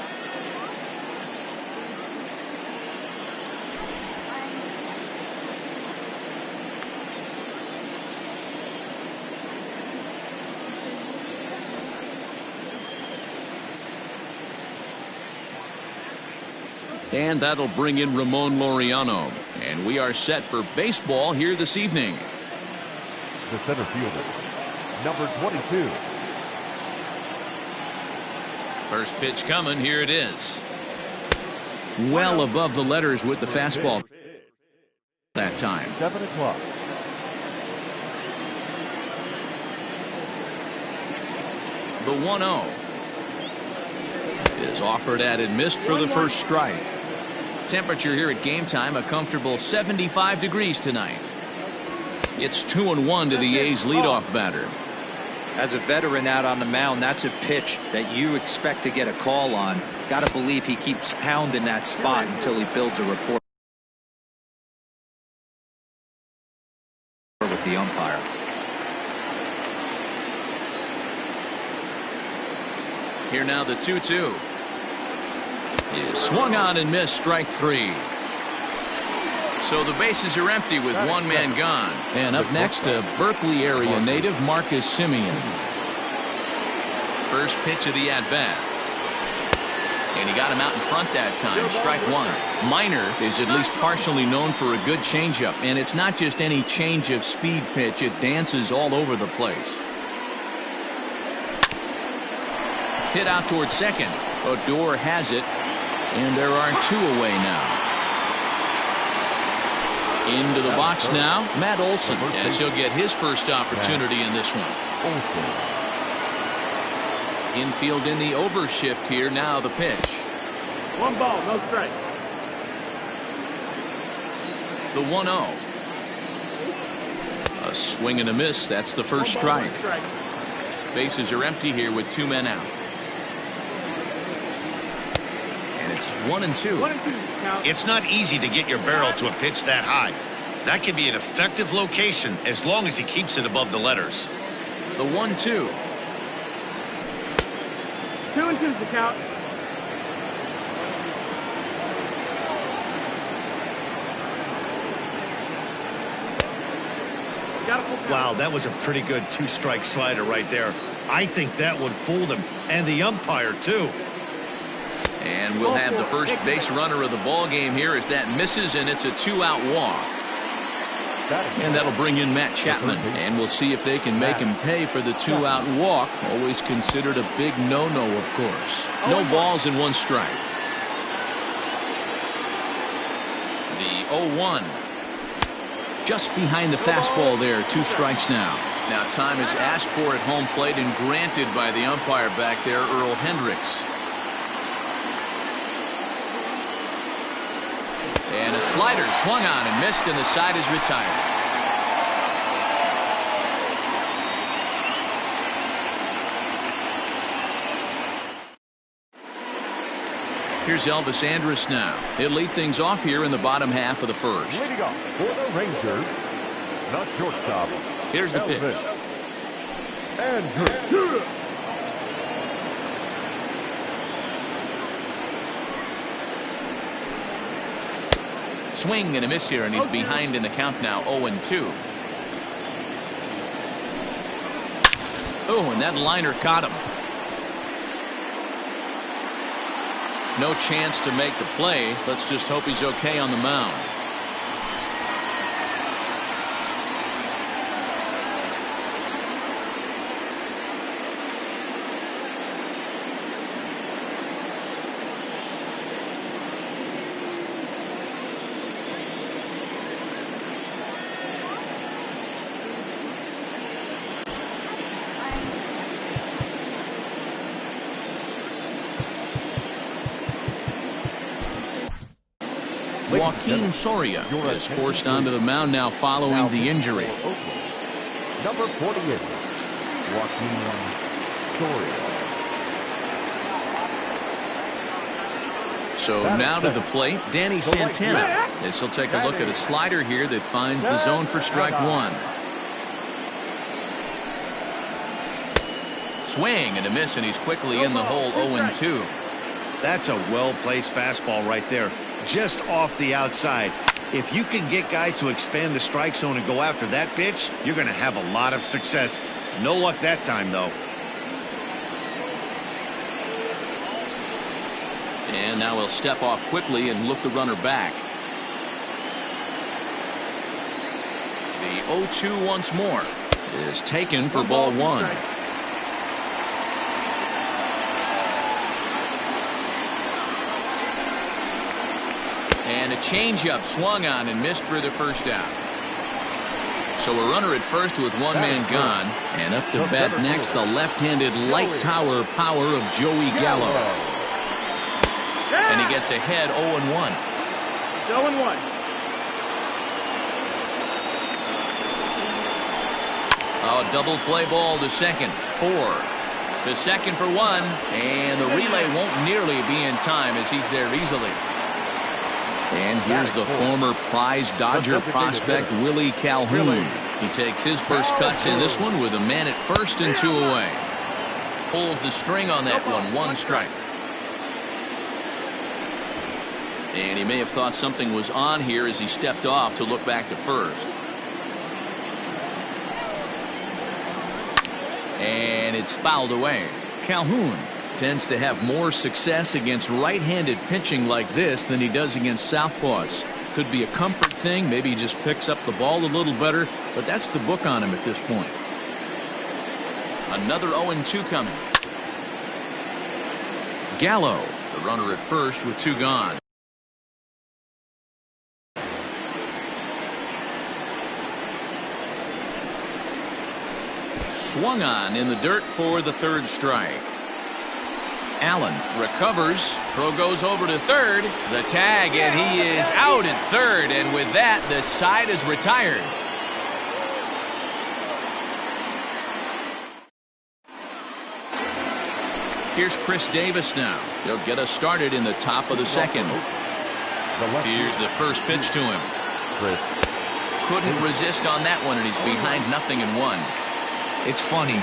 And that'll bring in Ramon Laureano. And we are set for baseball here this evening. The center fielder, number 22. First pitch coming. Here it is. Well above the letters with the fastball that time. 7 o'clock. The 1-0 is offered at and missed for the first strike. Temperature here at game time, a comfortable 75 degrees tonight. It's 2-1 to the A's leadoff batter. As a veteran out on the mound, that's a pitch that you expect to get a call on. Got to believe he keeps pounding that spot until he builds a rapport with the umpire. Here now the 2-2. Is swung on and missed, strike 3. So the bases are empty with one man gone. And up next, a Berkeley area native, Marcus Semien. First pitch of the at-bat. And he got him out in front that time, strike 1. Minor is at least partially known for a good changeup, and it's not just any change of speed pitch, it dances all over the place. Hit out towards second. Odor has it, and there are 2 away now. Into the box now, Matt Olson, as he'll get his first opportunity in this one. Infield in the overshift here. Now the pitch. 1 ball, no strike. The 1-0. A swing and a miss. That's the first strike. Bases are empty here with 2 men out. And it's 1-2. 1-2. It's not easy to get your barrel to a pitch that high. That can be an effective location as long as he keeps it above the letters. The 1-2. 2-2's the count. Wow, that was a pretty good 2-strike slider right there. I think that would fool them, and the umpire too. And we'll have the first base runner of the ball game here as that misses, and it's a 2-out walk. And that'll bring in Matt Chapman, and we'll see if they can make him pay for the 2-out walk. Always considered a big no-no, of course. No balls and 1 strike. The 0-1. Just behind the fastball there. 2 strikes now. Now time is asked for at home plate and granted by the umpire back there, Earl Hendricks. And a slider swung on and missed, and the side is retired. Here's Elvis Andrus now. He'll lead things off here in the bottom half of the first. Leading off for the Rangers, the shortstop. Here's the pitch. Andrus. Swing and a miss here, and he's behind in the count now, 0-2. Oh, and that liner caught him. No chance to make the play. Let's just hope he's okay on the mound. Joaquin Soria is forced onto the mound now following the injury. Number 48, Joaquin Soria. So now to the plate, Danny Santana. This will take a look at a slider here that finds the zone for strike one. Swing and a miss, and he's quickly in the hole 0-2. That's a well-placed fastball right there, just off the outside. If you can get guys to expand the strike zone and go after that pitch, you're going to have a lot of success. No luck that time, though. And now he'll step off quickly and look the runner back. The 0-2 once more is taken for ball one. And a changeup swung on and missed for the first out. So a runner at first with one man gone. And up to bat next, the left-handed light tower power of Joey Gallo. And he gets ahead 0-1. 0-1. Oh, double play ball to second. 4. To second for 1. And the relay won't nearly be in time as he's there easily. And here's the former prize Dodger prospect Willie Calhoun. He takes his first cuts in this one with a man at first and 2 away. Pulls the string on that one. 1 strike. And he may have thought something was on here as he stepped off to look back to first. And it's fouled away. Calhoun tends to have more success against right-handed pitching like this than he does against southpaws. Could be a comfort thing. Maybe he just picks up the ball a little better, but that's the book on him at this point. Another 0-2 coming. Gallo, the runner at first with 2 gone. Swung on in the dirt for the 3rd strike. Allen recovers. Throw goes over to third. The tag, and he is out at third. And with that, the side is retired. Here's Chris Davis now. He'll get us started in the top of the second. Here's the first pitch to him. Couldn't resist on that one, and he's behind 0-1. It's funny.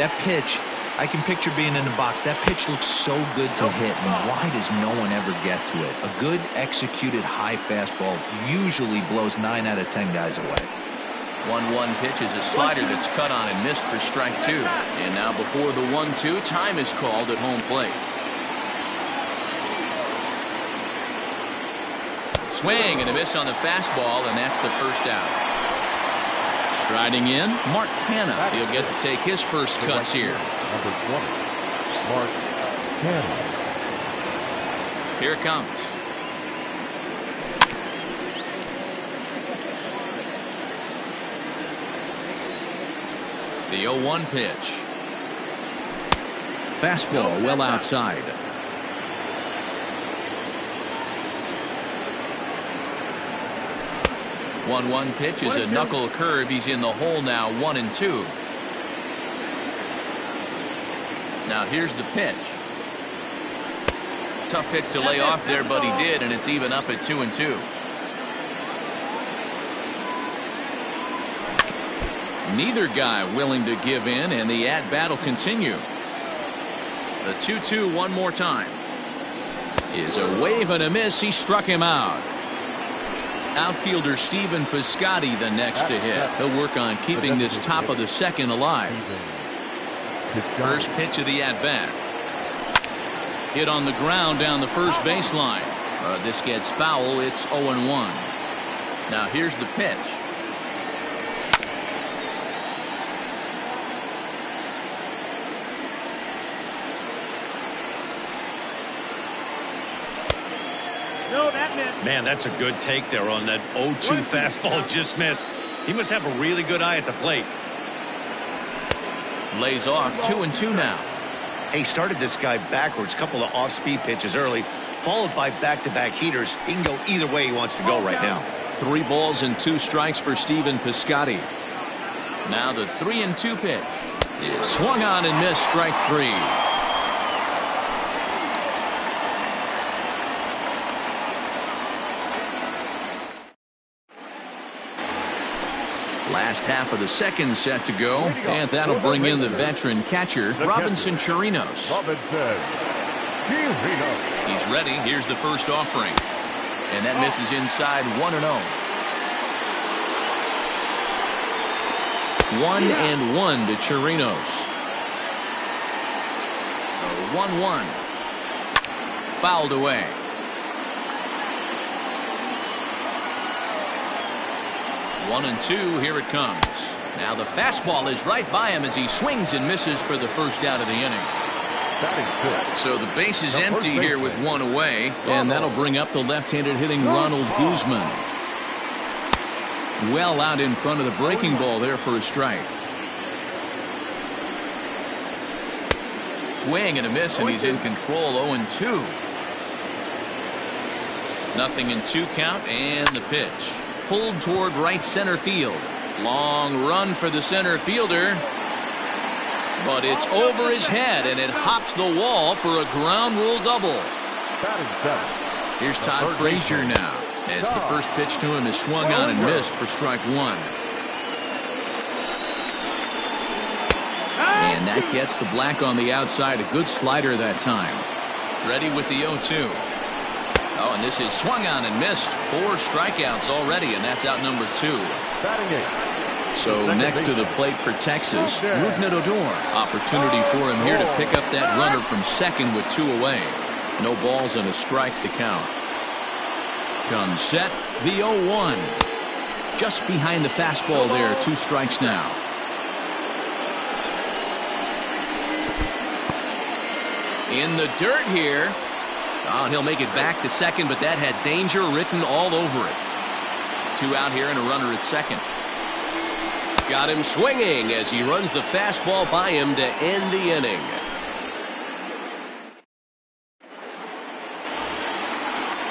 That pitch, I can picture being in the box. That pitch looks so good to hit, and why does no one ever get to it? A good executed high fastball usually blows 9 out of 10 guys away. 1-1 pitch is a slider that's cut on and missed for strike 2. And now before the 1-2, time is called at home plate. Swing and a miss on the fastball, and that's the first out. Striding in, Mark Canha. He'll get to take his first cuts here. Number 20, Mark Canha. Here it comes. The 0-1 pitch. Fastball well outside. The 1-1 pitch is a knuckle curve. He's in the hole now, 1-2. Now here's the pitch. Tough pitch to lay off there, but he did, and it's even up at 2-2. Neither guy willing to give in, and the at-bat will continue. The 2-2 one more time. Is a wave and a miss. He struck him out. Outfielder Stephen Piscotty the next to hit. He'll work on keeping this top of the second alive. First pitch of the at-bat. Hit on the ground down the first baseline. This gets foul. It's 0-1. Now here's the pitch. Man, that's a good take there on that 0-2 fastball. Just missed. He must have a really good eye at the plate. Lays off 2-2 now. He started this guy backwards. Couple of off-speed pitches early, followed by back-to-back heaters. He can go either way he wants to go right now. 3 balls and 2 strikes for Stephen Piscotty. Now the 3-2 pitch is swung on and missed. Strike 3. Last half of the second set to go, and that'll bring in the veteran catcher, Robinson Chirinos. He's ready. Here's the first offering. And that misses inside 1-0. 1-1 to Chirinos. 1-1. Fouled away. 1-2. Here it comes. Now the fastball is right by him as he swings and misses for the first out of the inning. So the base is empty here with one away, and that'll bring up the left-handed hitting Ronald Guzman. Well out in front of the breaking ball there for a strike. Swing and a miss, and he's in control. 0-2. 0-2 count, and the pitch. Pulled toward right center field. Long run for the center fielder. But it's over his head, and it hops the wall for a ground rule double. Here's Todd Frazier now, as the first pitch to him is swung on and missed for strike one. And that gets the black on the outside. A good slider that time. Ready with the 0-2. Oh, and this is swung on and missed. 4 strikeouts already, and that's out number 2. So next to the plate for Texas, Rougned Odor. Opportunity for him here to pick up that runner from second with 2 away. No balls and a strike to count. Comes set, the 0-1. Just behind the fastball there, 2 strikes now. In the dirt here. Oh, and he'll make it back to second, but that had danger written all over it. 2 out here and a runner at second. Got him swinging as he runs the fastball by him to end the inning.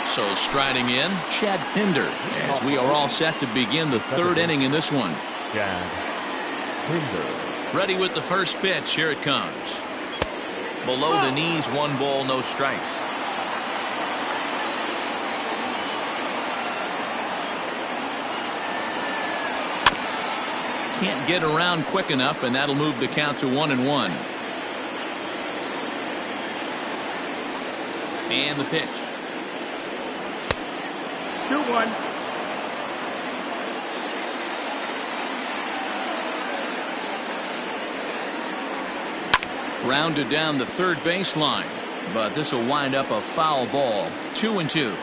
So striding in, Chad Pinder, as we are all set to begin the 3rd inning in this one. Chad Pinder. Ready with the first pitch. Here it comes. Below the knees, 1 ball, no strikes. Can't get around quick enough, and that'll move the count to 1-1. And the pitch. 2-1. Grounded down the third baseline, but this will wind up a foul ball. 2-2.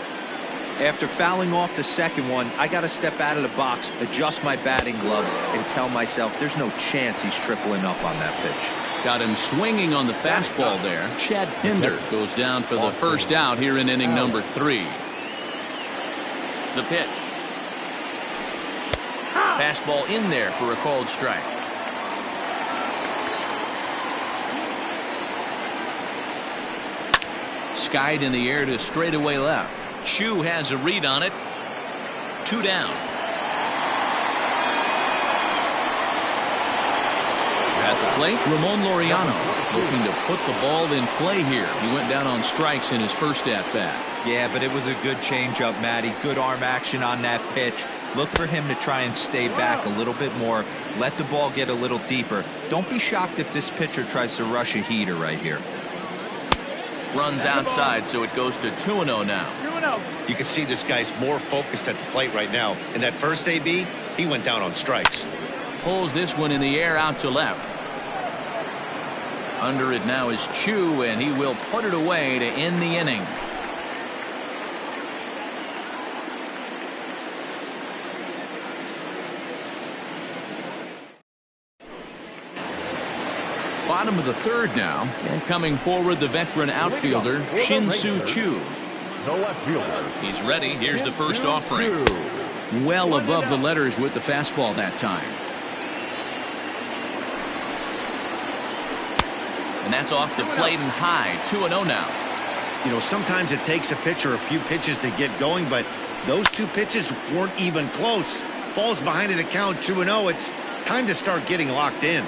After fouling off the second one, I got to step out of the box, adjust my batting gloves, and tell myself there's no chance he's tripling up on that pitch. Got him swinging on the fastball there. Chad Pinder goes down for the first out here in inning number 3. The pitch. Fastball in there for a called strike. Skied in the air to straightaway left. Chu has a read on it. 2 down. At the plate, Ramon Laureano looking to put the ball in play here. He went down on strikes in his first at-bat. Yeah, but it was a good changeup, Matty. Good arm action on that pitch. Look for him to try and stay back a little bit more. Let the ball get a little deeper. Don't be shocked if this pitcher tries to rush a heater right here. Runs outside, so it goes to 2-0 now. 2-0. You can see this guy's more focused at the plate right now. In that first AB, he went down on strikes. Pulls this one in the air out to left. Under it now is Chu, and he will put it away to end the inning. Bottom of the 3rd now, and coming forward the veteran outfielder Shin-Soo Choo. The left fielder. He's ready. Here's the first offering. Well above the letters with the fastball that time. And that's off the plate and high. 2-0 now. You know, sometimes it takes a pitcher a few pitches to get going, but those 2 pitches weren't even close. Ball's behind at the count 2-0. It's time to start getting locked in.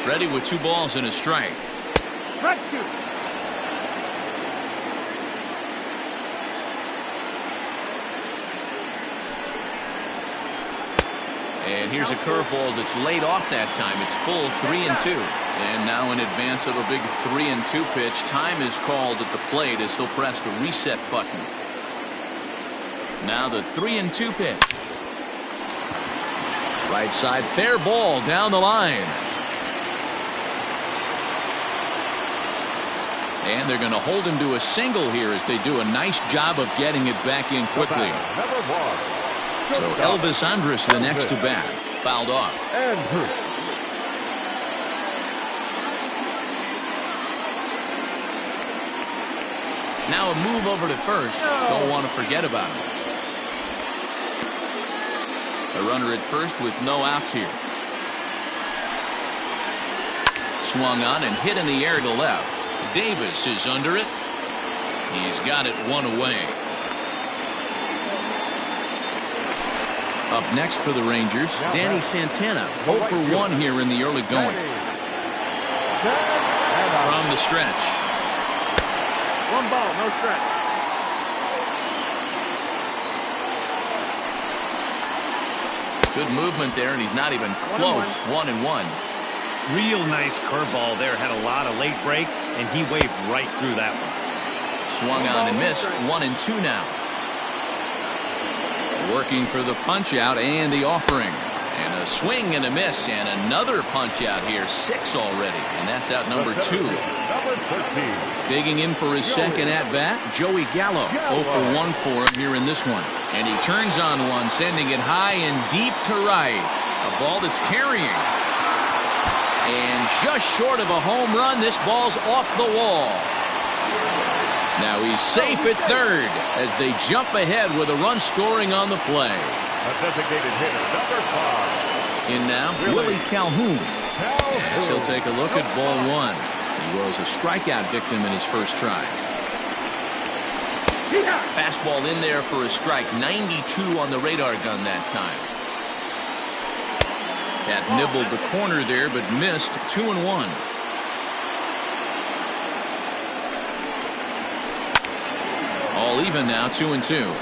Ready with 2 balls and a strike. And here's a curveball that's laid off that time. It's full 3-2. And now in advance of a big 3-2 pitch, time is called at the plate as he'll press the reset button. Now the 3-2 pitch. Right side, fair ball down the line. And they're going to hold him to a single here as they do a nice job of getting it back in quickly. So Elvis Andrus the next to bat. Fouled off. Now a move over to first. Don't want to forget about him. A runner at first with no outs here. Swung on and hit in the air to left. Davis is under it. He's got it one away. Up next for the Rangers, Danny Santana. 0 for 1 here in the early going. From the stretch. 1 ball, no strike. Good movement there, and he's not even close. 1-1. Real nice curveball there. Had a lot of late break, and he waved right through that one. Swung on and missed. 1-2 now. Working for the punch out and the offering. And a swing and a miss, and another punch out here. 6 already, and that's out number 2. Digging in for his second at bat, Joey Gallo. 0 for 1 for him here in this one. And he turns on one, sending it high and deep to right. A ball that's carrying. And just short of a home run, this ball's off the wall. Now he's safe at third as they jump ahead with a run scoring on the play. A designated hitter, number 5. In now, Willie Calhoun. As he'll take a look at ball 1. He was a strikeout victim in his first try. Fastball in there for a strike. 92 on the radar gun that time. That nibbled the corner there, but missed. 2-1. All even now, 2-2.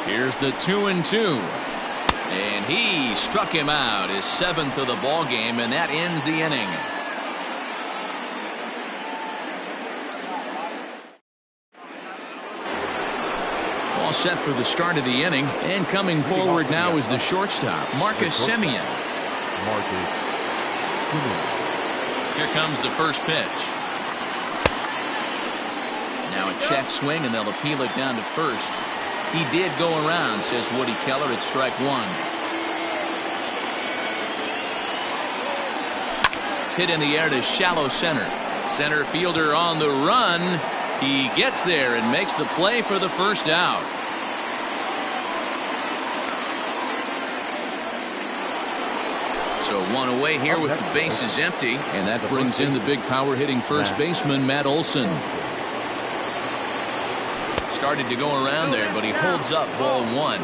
Here's the 2-2. And he struck him out, his 7th of the ball game, and that ends the inning. All set for the start of the inning, and coming forward now is the shortstop, Marcus Semien. Here comes the first pitch. Now a check swing, and they'll appeal it down to first. He did go around, says Woody Keller, at strike 1. Hit in the air to shallow center. Center fielder on the run. He gets there and makes the play for the first out. So 1 away here with the bases empty, and that brings in the big power hitting first baseman Matt Olson. Started to go around there, but he holds up ball 1.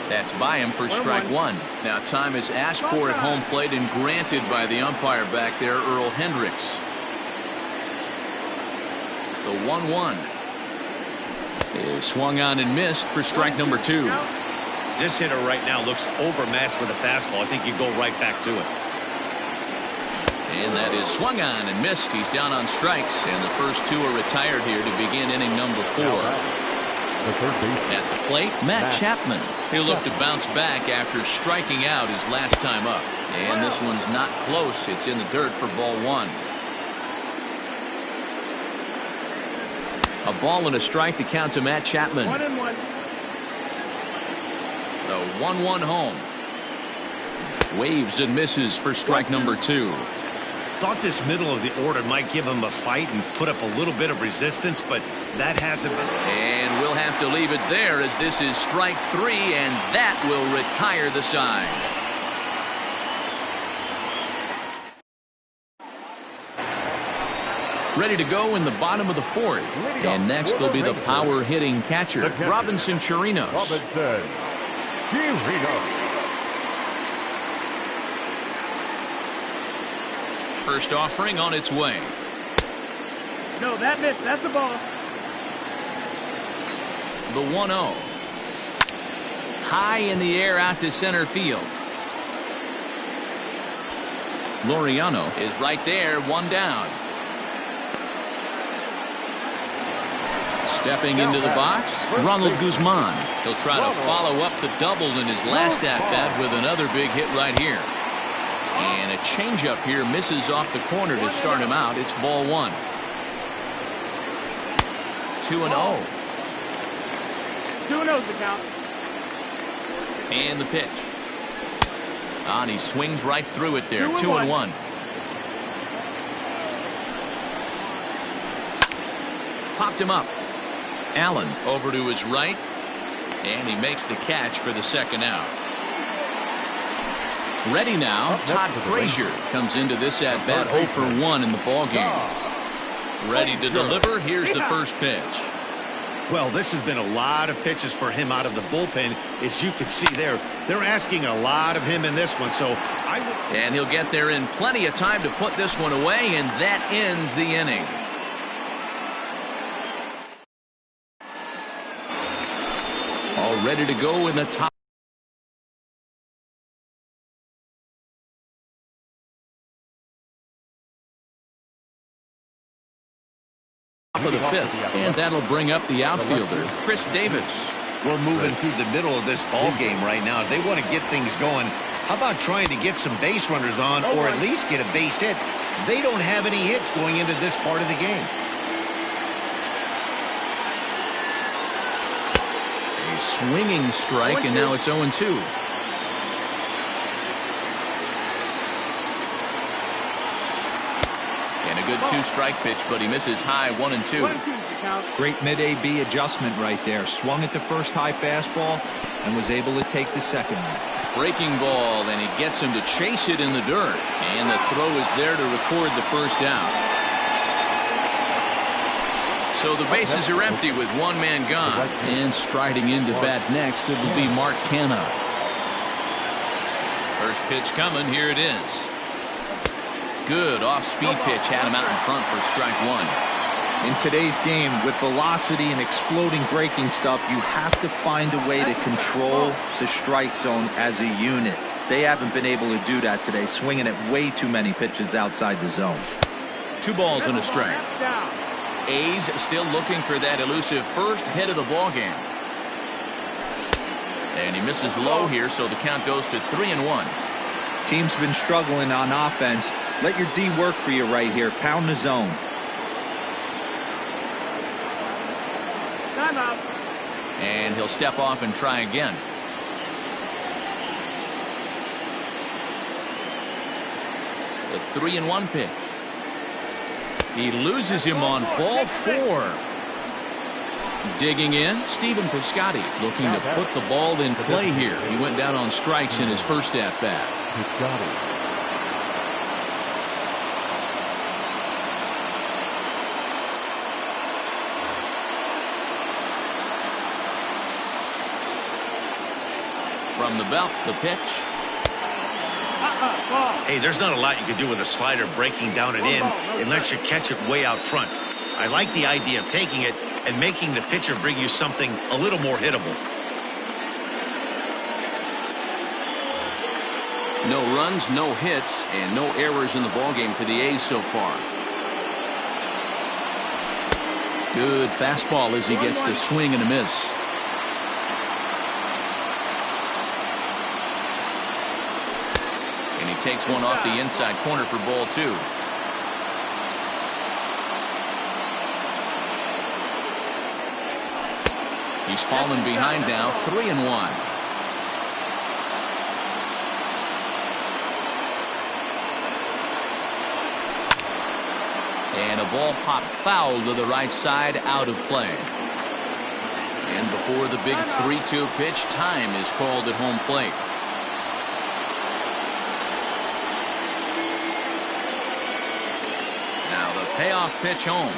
That's by him for strike 1. Now time is asked for at home plate and granted by the umpire back there, Earl Hendricks. The 1-1 is swung on and missed for strike number 2. This hitter right now looks overmatched with a fastball. I think you go right back to it. And that is swung on and missed. He's down on strikes, and the first 2 are retired here to begin inning number 4. At the plate, Matt Chapman. He'll look to bounce back after striking out his last time up. And this one's not close. It's in the dirt for ball 1. A ball and a strike to count to Matt Chapman. 1-1. The 1-1 home. Waves and misses for strike number 2. Thought this middle of the order might give him a fight and put up a little bit of resistance, but that hasn't been. And we'll have to leave it there as this is strike 3, and that will retire the side. Ready to go in the bottom of the 4th. And next will be the power hitting catcher, Robinson Chirinos. First offering on its way. No, that missed. That's the ball. The 1-0. High in the air out to center field. Laureano is right there, one down. Stepping into the box, Ronald Guzman. He'll try to follow up the double in his last at-bat with another big hit right here. And a changeup here misses off the corner to start him out. It's ball one. 2-0. 2-0's the count. And the pitch. And he swings right through it there. 2-1. Popped him up. Allen over to his right. And he makes the catch for the second out. Ready now. Todd Frazier comes into this at bat 0 for 1 in the ball game. Ready to deliver. Here's the first pitch. Well, this has been a lot of pitches for him out of the bullpen. As you can see there, they're asking a lot of him in this one. So and he'll get there in plenty of time to put this one away, and that ends the inning. All ready to go in the top of the fifth, and that'll bring up the outfielder, Chris Davis. We're moving through the middle of this ball game right now. If they want to get things going, how about trying to get some base runners on, or at least get a base hit? They don't have any hits going into this part of the game. A swinging strike, and now it's 0-2. And a good two-strike pitch, but he misses high 1-2. Great mid-AB adjustment right there. Swung at the first high fastball and was able to take the second one. Breaking ball, and he gets him to chase it in the dirt. And the throw is there to record the first out. So the bases are empty with one man gone. And striding into bat next, it will be Mark Canha. First pitch coming. Here it is. Good off-speed pitch, had him out in front for strike one. In today's game, with velocity and exploding breaking stuff, you have to find a way to control the strike zone as a unit. They haven't been able to do that today, swinging at way too many pitches outside the zone. 2 balls and a strike. A's still looking for that elusive first hit of the ball game. And he misses low here, so the count goes to 3-1. Team's been struggling on offense. Let your D work for you right here. Pound the zone. Timeout. And he'll step off and try again. The 3-1 pitch. He loses him on ball 4. Digging in, Stephen Piscotty looking to put the ball in play here. He went down on strikes in his first at-bat. Piscotty. From the belt, the pitch. Hey, there's not a lot you can do with a slider breaking down and in unless you catch it way out front. I like the idea of taking it and making the pitcher bring you something a little more hittable. No runs, no hits, and no errors in the ballgame for the A's so far. Good fastball as he gets the swing and a miss. And he takes one off the inside corner for ball 2. He's fallen behind now, 3-1. And a ball popped foul to the right side, out of play. And before the big 3-2 pitch, time is called at home plate. Now the payoff pitch home.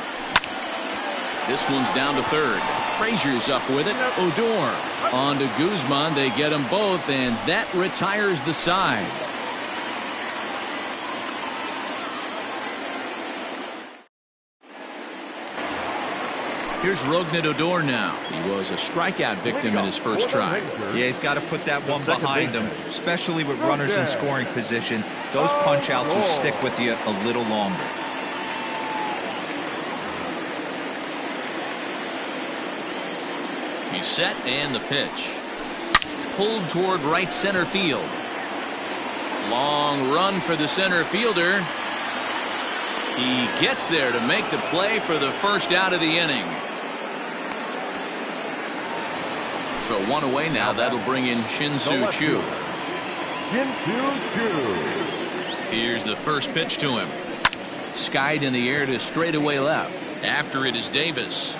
This one's down to third. Frazier's up with it. Odor on to Guzman. They get them both, and that retires the side. Here's Rougned Odor now. He was a strikeout victim in his first try. Yeah, he's got to put that one behind him, especially with runners in scoring position. Those punch-outs will stick with you a little longer. He's set, and the pitch. Pulled toward right center field. Long run for the center fielder. He gets there to make the play for the first out of the inning. So one away now. That'll bring in Shin-Soo Choo. Shin-Soo Choo. Here's the first pitch to him. Skied in the air to straightaway left. After it is Davis.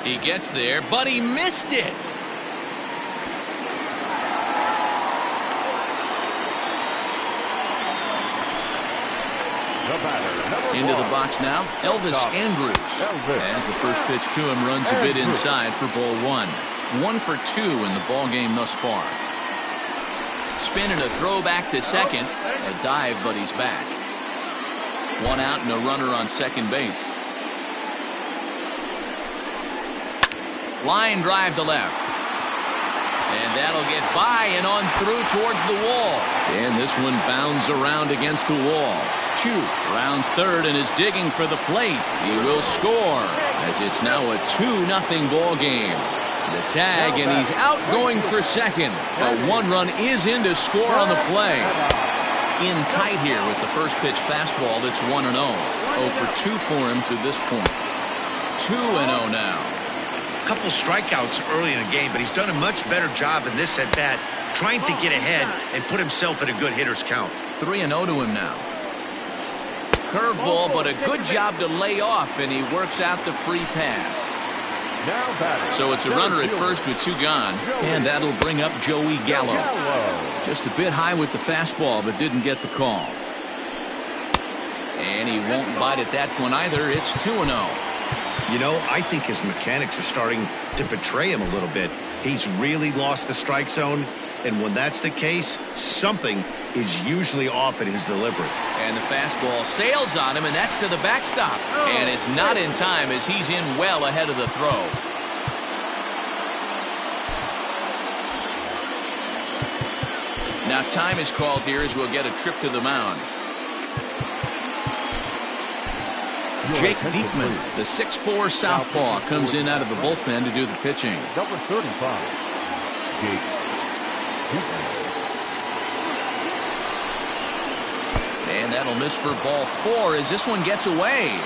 He gets there, but he missed it. Into the box now, Elvis Andrus. As the first pitch to him runs a bit inside for ball one. 1 for 2 in the ball game thus far. Spin and a throw back to second. A dive, but he's back. 1 out and a runner on second base. Line drive to left. And that'll get by and on through towards the wall. And this one bounds around against the wall. Choo rounds third and is digging for the plate. He will score as it's now a 2-0 ball game. The tag, and he's out going for second. But 1 run is in to score on the play. In tight here with the first pitch fastball. That's 1-0. 0 for 2 for him to this point. 2-0 now. Couple strikeouts early in the game, but he's done a much better job in this at bat, trying to get ahead and put himself in a good hitter's count. 3-0 to him now. Curveball, but a good job to lay off, and he works out the free pass. So it's a runner at first with 2 gone, and that'll bring up Joey Gallo. Just a bit high with the fastball, but didn't get the call. And he won't bite at that one either. It's 2-0. You know, I think his mechanics are starting to betray him a little bit. He's really lost the strike zone, and when that's the case, something is usually off at his delivery. And the fastball sails on him, and that's to the backstop. And it's not in time as he's in well ahead of the throw. Now time is called here as we'll get a trip to the mound. Jake Diekman, the 6'4" southpaw, comes in out of the bullpen to do the pitching. Number 35, Jake Diekman. And that'll miss for ball 4 as this one gets away.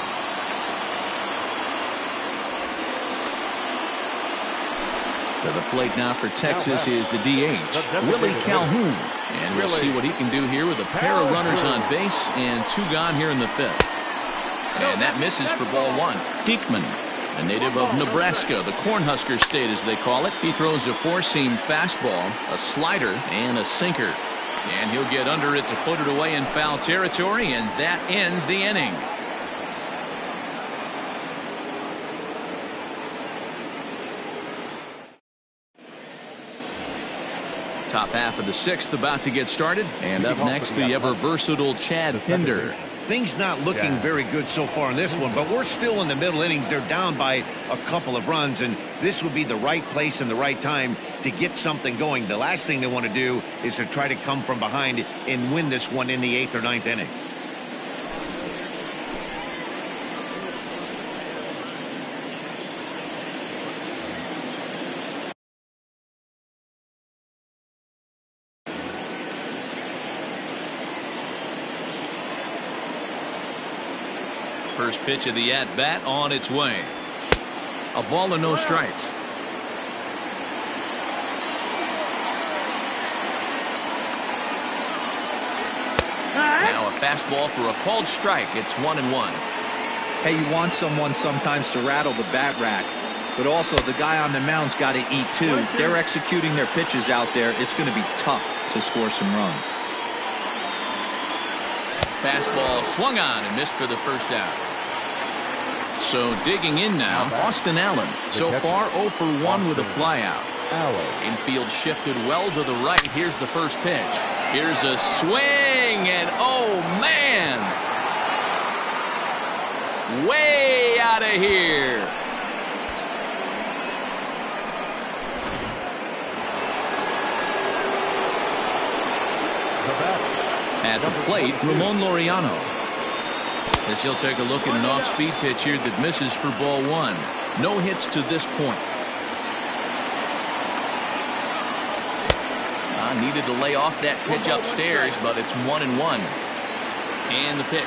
To the plate now for Texas is the DH, Willie Calhoun. And we'll see what he can do here with a pair of runners on base and 2 gone here in the 5th. And that misses for ball 1. Diekman, a native of Nebraska, the Cornhusker State as they call it. He throws a 4-seam fastball, a slider, and a sinker. And he'll get under it to put it away in foul territory, and that ends the inning. Top half of the 6th about to get started, and up next the ever versatile Chad Pinder. Things not looking very good so far in this one, but we're still in the middle innings. They're down by a couple of runs, and this would be the right place and the right time to get something going. The last thing they want to do is to try to come from behind and win this one in the 8th or 9th inning. First pitch of the at-bat on its way. A ball and no strikes. Now a fastball for a called strike. It's 1-1. Hey, you want someone sometimes to rattle the bat rack, but also the guy on the mound's got to eat too. They're executing their pitches out there. It's going to be tough to score some runs. Fastball swung on and missed for the first out. So digging in now, Austin Allen. So far 0 for 1 with a flyout. Infield shifted well to the right. Here's the first pitch. Here's a swing, and oh man! Way out of here. plate, Ramon Laureano. As he'll take a look at an off-speed pitch here that misses for ball one. No hits to this point. Needed to lay off that pitch upstairs, but it's 1-1. And the pitch.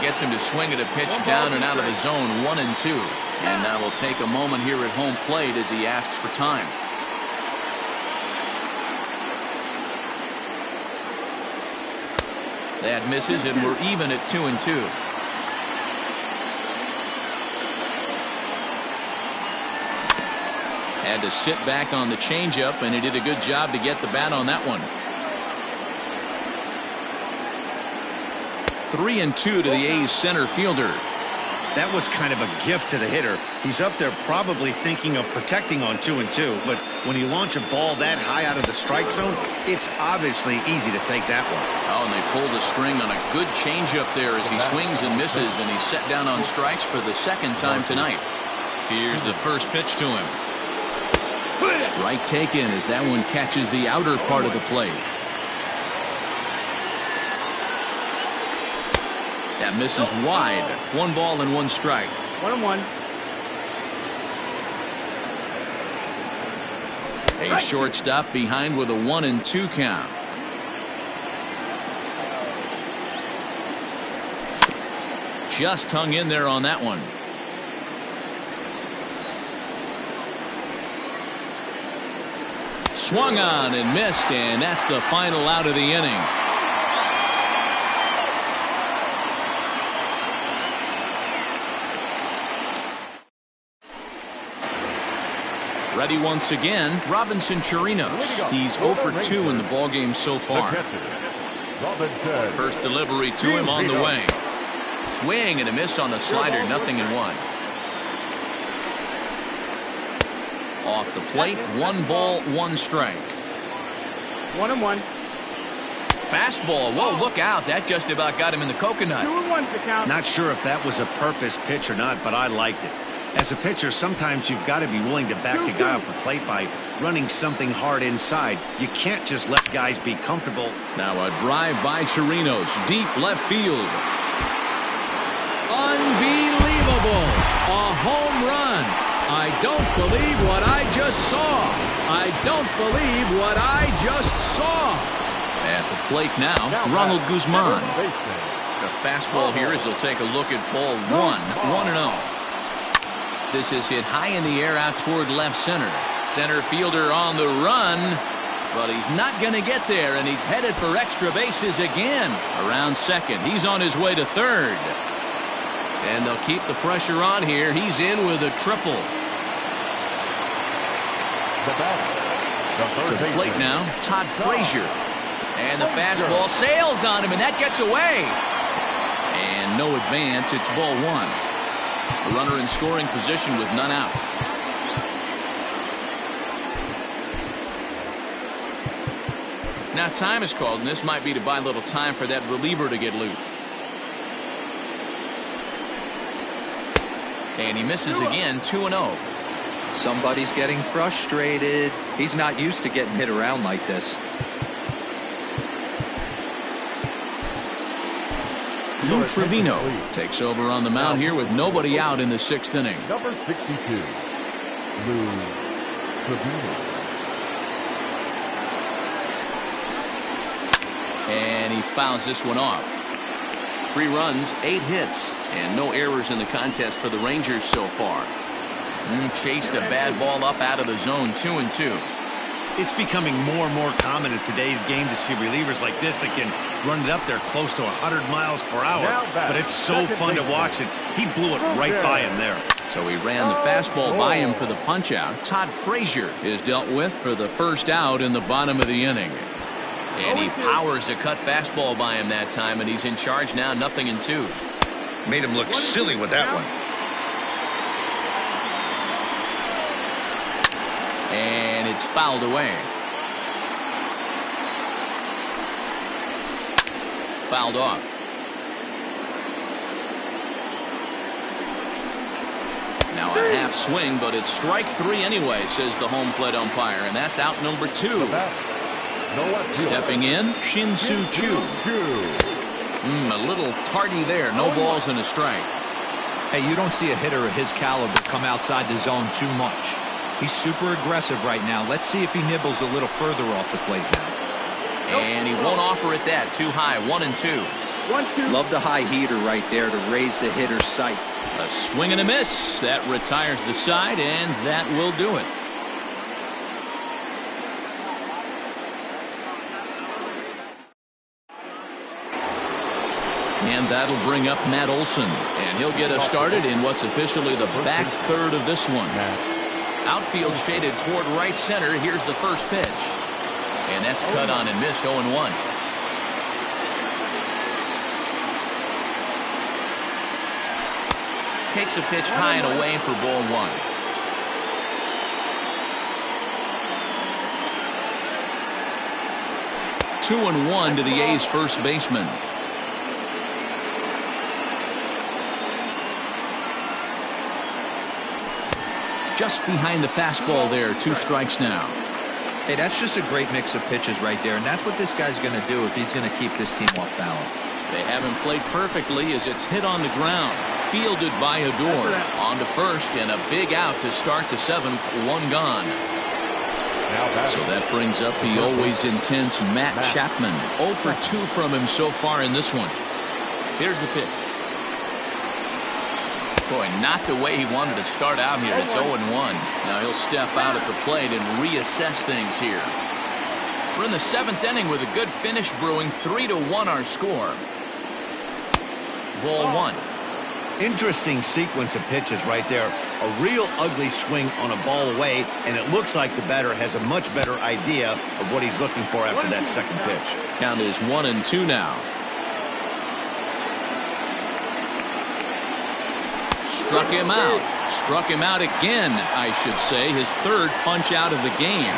Gets him to swing at a pitch down and out of the zone, 1-2. And now we'll take a moment here at home plate as he asks for time. That misses, and we're even at 2-2. Had to sit back on the changeup, and he did a good job to get the bat on that one. 3-2 to the A's center fielder. That was kind of a gift to the hitter. He's up there probably thinking of protecting on 2-2, but when you launch a ball that high out of the strike zone, it's obviously easy to take that one. Oh, and they pulled a string on a good changeup there as he swings and misses, and he's set down on strikes for the second time tonight. Here's the first pitch to him. Strike taken as that one catches the outer part of the plate. That misses wide. 1 ball and 1 strike. 1-1. A shortstop behind with a 1-2 count. Just hung in there on that one. Swung on and missed, and that's the final out of the inning. Ready once again, Robinson Chirinos. He's 0 for 2 in the ballgame so far. First delivery to him on the way. Swing and a miss on the slider, 0-1. Off the plate, 1 ball, 1 strike. 1-1. Fastball. Whoa, look out. That just about got him in the coconut. 2-1 to count. Not sure if that was a purpose pitch or not, but I liked it. As a pitcher, sometimes you've got to be willing to back the guy off the plate by running something hard inside. You can't just let guys be comfortable. Now a drive by Chirinos, deep left field. Unbelievable. A home run. I don't believe what I just saw. I don't believe what I just saw. At the plate now, Ronald Guzman. The fastball here as they'll take a look at ball 1, 1-0. This is hit high in the air out toward left center. Center fielder on the run, but he's not going to get there, and he's headed for extra bases again. Around second, he's on his way to third. And they'll keep the pressure on here. He's in with a triple. To the plate now, Todd Frazier. And the fastball sails on him, and that gets away. And no advance, it's ball 1. A runner in scoring position with none out. Now time is called, and this might be to buy a little time for that reliever to get loose. And he misses again, 2-0. Somebody's getting frustrated. He's not used to getting hit around like this. Lou Trevino takes over on the mound here with nobody out in the 6th inning. Number 62, Lou Trevino. And he fouls this one off. 3 runs, 8 hits, and no errors in the contest for the Rangers so far. Chased a bad ball up out of the zone, 2-2. It's becoming more and more common in today's game to see relievers like this that can run it up there close to 100 miles per hour. But it's so fun to watch it. He blew it right by him there. So he ran the fastball by him for the punch out. Todd Frazier is dealt with for the first out in the bottom of the inning. And he powers the cut fastball by him that time, and he's in charge now, 0-2. Made him look silly with that one. And it's fouled away. Fouled off. Now a half swing, but it's strike 3 anyway, says the home plate umpire, and that's out number 2. The left fielder. Stepping in, Shin-Soo Choo. A little tardy there. No balls and a strike. Hey, you don't see a hitter of his caliber come outside the zone too much. He's super aggressive right now. Let's see if he nibbles a little further off the plate now. And he won't offer it that. Too high. 1-2. 1-2. Love the high heater right there to raise the hitter's sight. A swing and a miss. That retires the side, and that will do it. And that'll bring up Matt Olson. And he'll get us started in what's officially the back third of this one. Outfield shaded toward right center. Here's the first pitch. And that's cut on and missed. 0-1. Takes a pitch high and away for ball 1. Two and one to the A's first baseman. Just behind the fastball there. 2 strikes now. Hey, that's just a great mix of pitches right there, and that's what this guy's going to do if he's going to keep this team off balance. They haven't played perfectly as it's hit on the ground. Fielded by Odor. On to first and a big out to start the 7th. 1 gone. So that brings up the always intense Matt Chapman. 0 for 2 from him so far in this one. Here's the pitch. Boy, not the way he wanted to start out here. It's 0-1. Now he'll step out at the plate and reassess things here. We're in the 7th inning with a good finish brewing. 3-1 our score. Ball 1. Interesting sequence of pitches right there. A real ugly swing on a ball away, and it looks like the batter has a much better idea of what he's looking for after that second pitch. Count is 1-2 now. Struck him out. Struck him out again, I should say. His 3rd punch out of the game.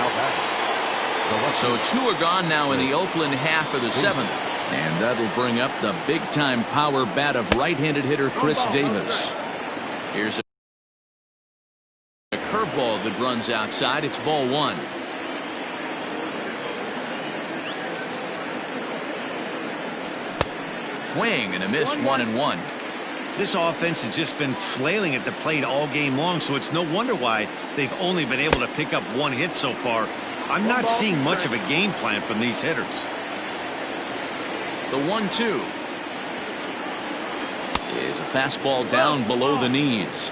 So 2 are gone now in the Oakland half of the 7th. And that'll bring up the big-time power bat of right-handed hitter Chris Davis. Here's a curveball that runs outside. It's ball 1. Swing and a miss. 1-1. This offense has just been flailing at the plate all game long, so it's no wonder why they've only been able to pick up 1 hit so far. I'm not seeing much of a game plan from these hitters. The 1-2 is a fastball down below the knees.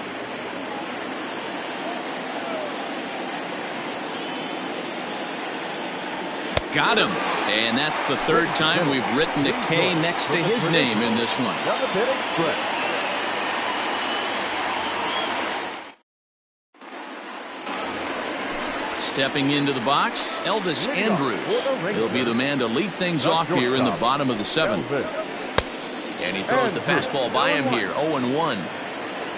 Got him. And that's the 3rd time we've written a K next to his name in this one. Stepping into the box, Elvis Andrus. He'll be the man to lead things off here in the bottom of the 7th. And he throws the fastball by him here. 0-1.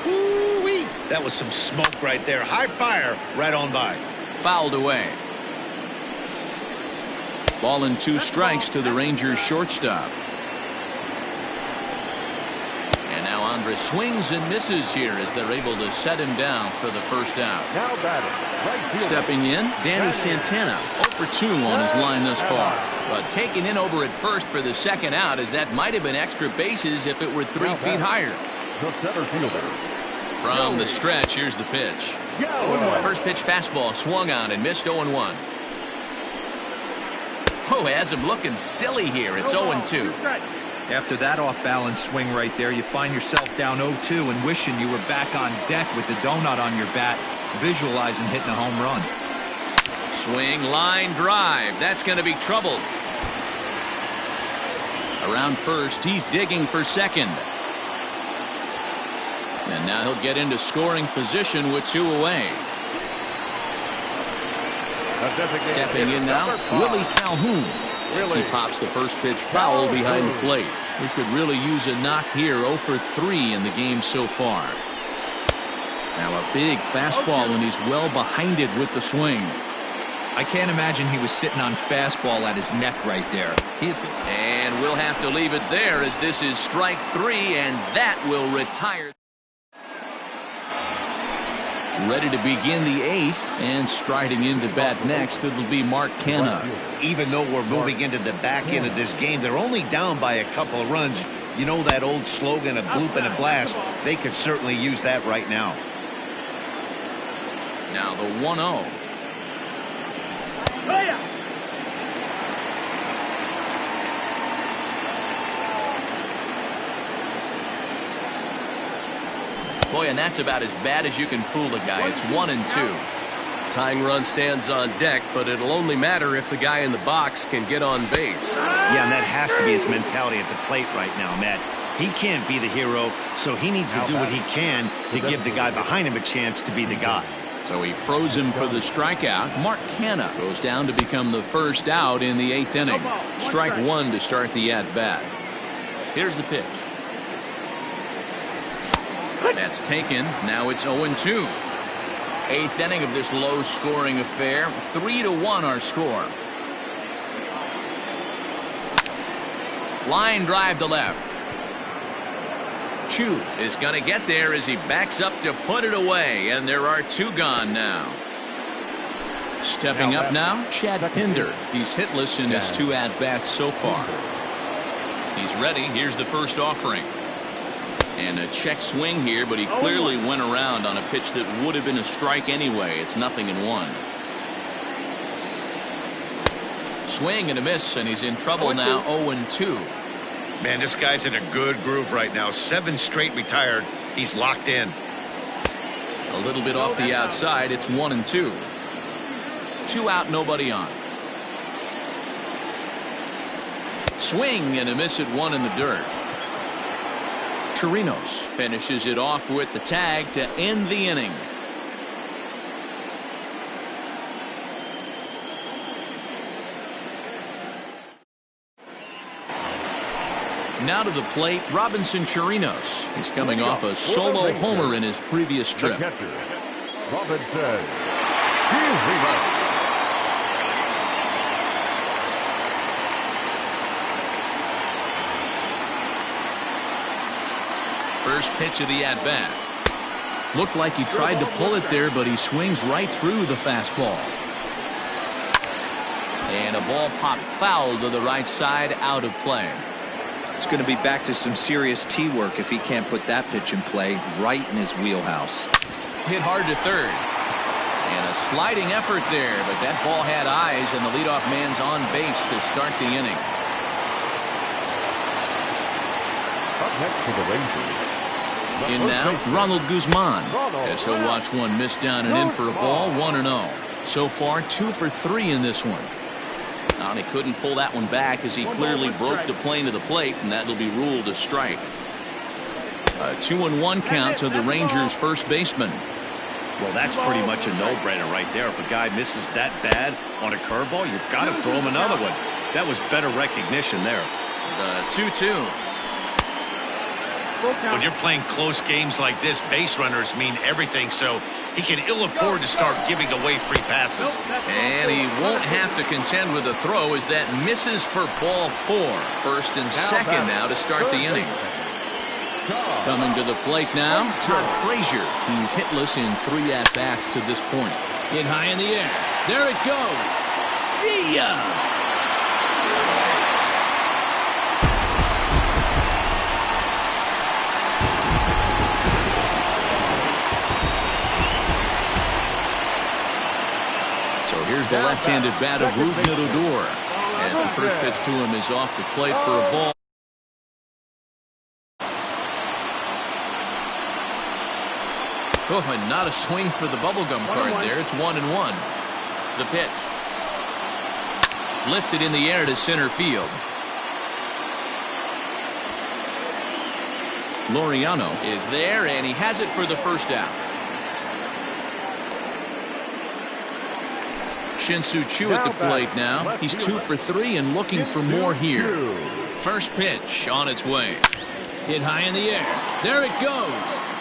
Woo-wee. That was some smoke right there. High fire right on by. Fouled away. Ball and 2 strikes to the Rangers shortstop. And now Andrus swings and misses here as they're able to set him down for the first out. Now batting. Right. Stepping in, Danny Santana. 0 for 2 on his line thus far. But taken in over at first for the second out, as that might have been extra bases if it were 3 feet higher. The center fielder. From the stretch, here's the pitch. First pitch fastball swung on and missed. 0-1. Oh, has him looking silly here. It's 0-2. After that off-balance swing right there, you find yourself down 0-2 and wishing you were back on deck with the donut on your bat, visualizing hitting a home run. Swing, line drive. That's going to be trouble. Around first, he's digging for second. And now he'll get into scoring position with 2 away. Stepping in now, Willie Calhoun. As he pops the first pitch foul behind the plate. We could really use a knock here. 0 for 3 in the game so far. Now a big fastball, and he's well behind it with the swing. I can't imagine he was sitting on fastball at his neck right there. And we'll have to leave it there, as this is strike 3, and that will retire. Ready to begin the 8th, and striding into bat next, it'll be Mark Canha. Even though we're moving into the back end of this game, they're only down by a couple of runs. You know that old slogan, a bloop and a blast. They could certainly use that right now. Now the 1-0. Boy, and that's about as bad as you can fool a guy. It's 1-2. Tying run stands on deck, but it'll only matter if the guy in the box can get on base. Yeah, and that has to be his mentality at the plate right now, Matt. He can't be the hero, so he needs to do what he can to give the guy behind him a chance to be the guy. So he froze him for the strikeout. Mark Canha goes down to become the first out in the 8th inning. Strike one to start the at-bat. Here's the pitch. That's taken. Now it's 0-2. 8th inning of this low-scoring affair. 3-1 our score. Line drive to left. Chu is going to get there as he backs up to put it away, and there are 2 gone now. Stepping up now, Chad Pinder. He's hitless in his 2 at-bats so far. He's ready. Here's the first offering. And a check swing here, but he clearly went around on a pitch that would have been a strike anyway. It's 0-1. Swing and a miss, and he's in trouble now. 0-2. Man, this guy's in a good groove right now. 7 straight retired. He's locked in. A little bit off the outside. It's 1-2. 2 out, nobody on. Swing and a miss at 1 in the dirt. Chirinos finishes it off with the tag to end the inning. Now to the plate, Robinson Chirinos. He's coming off a solo homer in his previous trip. The catcher, Robinson Chirinos. First pitch of the at-bat. Looked like he tried to pull it there, but he swings right through the fastball. And a ball popped foul to the right side, out of play. It's going to be back to some serious tee work if he can't put that pitch in play right in his wheelhouse. Hit hard to third. And a sliding effort there, but that ball had eyes, and the leadoff man's on base to start the inning. Up next for the Rangers. In now, Ronald Guzman, as he'll watch one miss down and in for a ball. 1-0. So far, 2 for 3 in this one. And he couldn't pull that one back as he clearly broke the plane of the plate, and that'll be ruled a strike. A 2-1 count to the Rangers' first baseman. Well, that's pretty much a no-brainer right there. If a guy misses that bad on a curveball, you've got to throw him another one. That was better recognition there. The 2-2. When you're playing close games like this, base runners mean everything, so he can ill afford to start giving away free passes. And he won't have to contend with a throw as that misses for ball 4. First and second now to start the inning. Coming to the plate now, Todd Frazier. He's hitless in 3 at-bats to this point. Hit high in the air. There it goes. See ya! Here's the left-handed bat of Rougned Odor as the first pitch to him is off the plate for a ball. Oh, and not a swing for the bubblegum card there. It's 1-1. The pitch. Lifted in the air to center field. Laureano is there, and he has it for the first out. Shin-Soo Choo at the plate now. He's 2 for 3 and looking for more here. First pitch on its way. Hit high in the air. There it goes.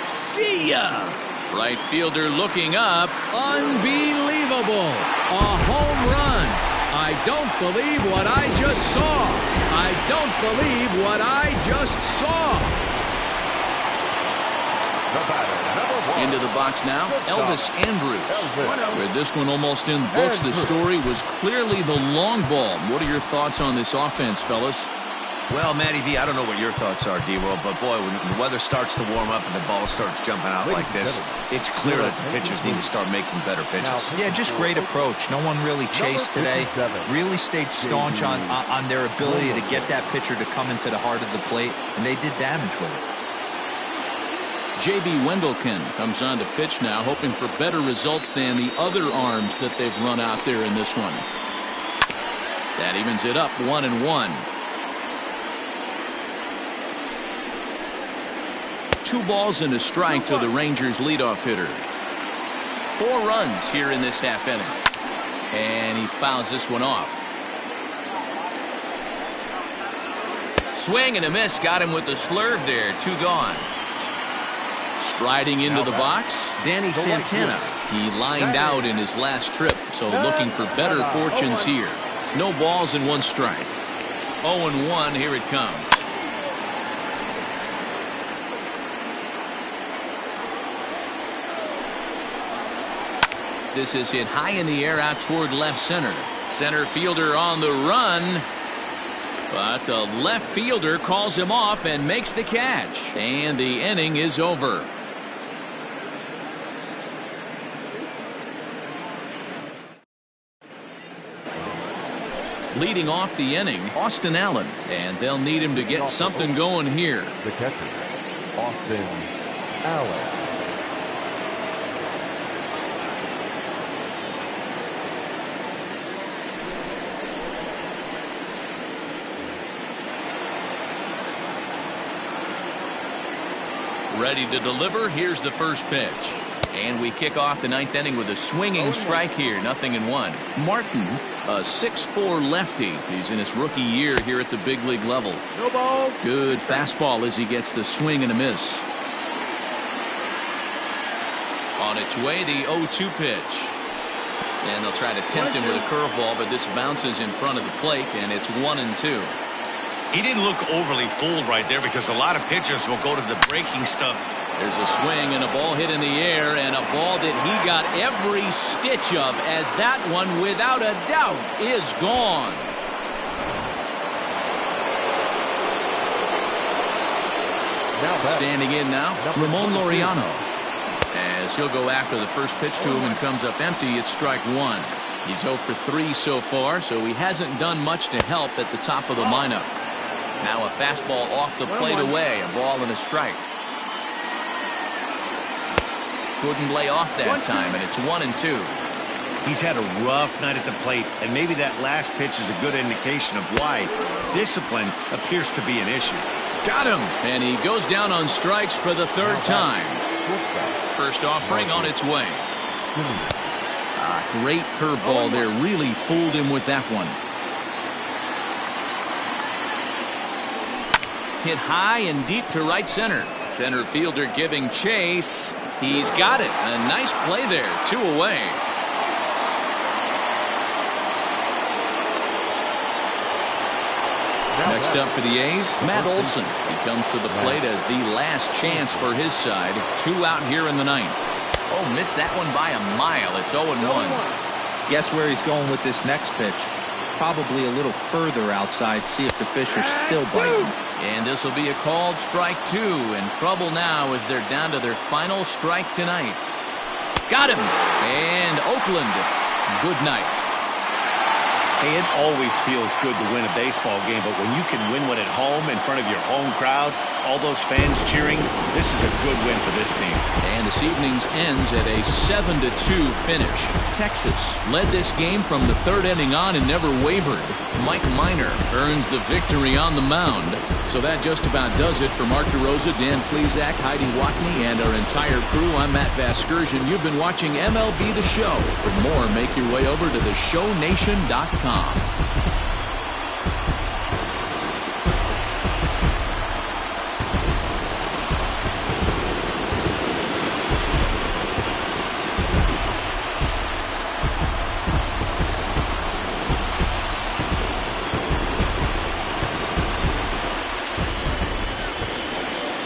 See ya! Right fielder looking up. Unbelievable. A home run. I don't believe what I just saw. I don't believe what I just saw. The batter, number 1. Into the box now, Elvis Andrus. Where this one almost in the books, the story was clearly the long ball. What are your thoughts on this offense, fellas? Well, Matty V, I don't know what your thoughts are, D-Roll, but boy, when the weather starts to warm up and the ball starts jumping out like this, it's clear that the pitchers need to start making better pitches. Yeah, just great approach. No one really chased today. Really stayed staunch on their ability to get that pitcher to come into the heart of the plate, and they did damage with it. J.B. Wendelken comes on to pitch now, hoping for better results than the other arms that they've run out there in this one. That evens it up 1-1. 2 balls and a strike to the Rangers leadoff hitter. 4 runs here in this half inning. And he fouls this one off. Swing and a miss. Got him with the slurve there. 2 gone. Striding into the box, Danny Santana. He lined out in his last trip, so looking for better fortunes here. No balls and 1 strike. 0-1, here it comes. This is hit high in the air out toward left center. Center fielder on the run. But the left fielder calls him off and makes the catch. And the inning is over. Leading off the inning, Austin Allen. And they'll need him to get something going here. The catcher, Austin Allen. Ready to deliver. Here's the first pitch. And we kick off the 9th inning with a swinging strike here. 0-1. Martin, a 6'4" lefty. He's in his rookie year here at the big league level. No ball. Good fastball as he gets the swing and a miss. On its way, the 0-2 pitch. And they'll try to tempt him with a curveball, but this bounces in front of the plate, and it's 1-2. He didn't look overly fooled right there because a lot of pitchers will go to the breaking stuff. There's a swing and a ball hit in the air, and a ball that he got every stitch of, as that one, without a doubt, is gone. Standing in now, Ramon Laureano. As he'll go after the first pitch to him and comes up empty, it's strike 1. He's 0 for 3 so far, so he hasn't done much to help at the top of the lineup. Now a fastball off the plate away, a ball and a strike. Couldn't lay off that time, and it's 1-2. He's had a rough night at the plate, and maybe that last pitch is a good indication of why discipline appears to be an issue. Got him, and he goes down on strikes for the 3rd time. First offering on its way. Great curveball there, really fooled him with that one. Hit high and deep to right center. Center fielder giving chase. He's got it. A nice play there. 2 away. Next up for the A's, Matt Olson. He comes to the plate as the last chance for his side. 2 out here in the 9th. Oh, missed that one by a mile. It's 0-1. Guess where he's going with this next pitch? Probably a little further outside. See if the fish are still biting. And this will be a called strike 2. In trouble now as they're down to their final strike tonight. Got him. And Oakland, good night. Hey, it always feels good to win a baseball game, but when you can win one at home in front of your home crowd, all those fans cheering, this is a good win for this team. And this evening's ends at a 7-2 finish. Texas led this game from the 3rd inning on and never wavered. Mike Minor earns the victory on the mound. So that just about does it for Mark DeRosa, Dan Plesac, Heidi Watney, and our entire crew. I'm Matt Vasgersian. You've been watching MLB The Show. For more, make your way over to theshownation.com.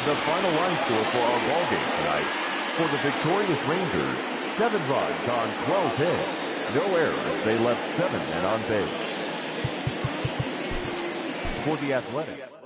The the final line score for our ball game tonight. For the victorious Rangers, 7 runs on 12 hits. No errors. They left 7 men on base. For the Athletics.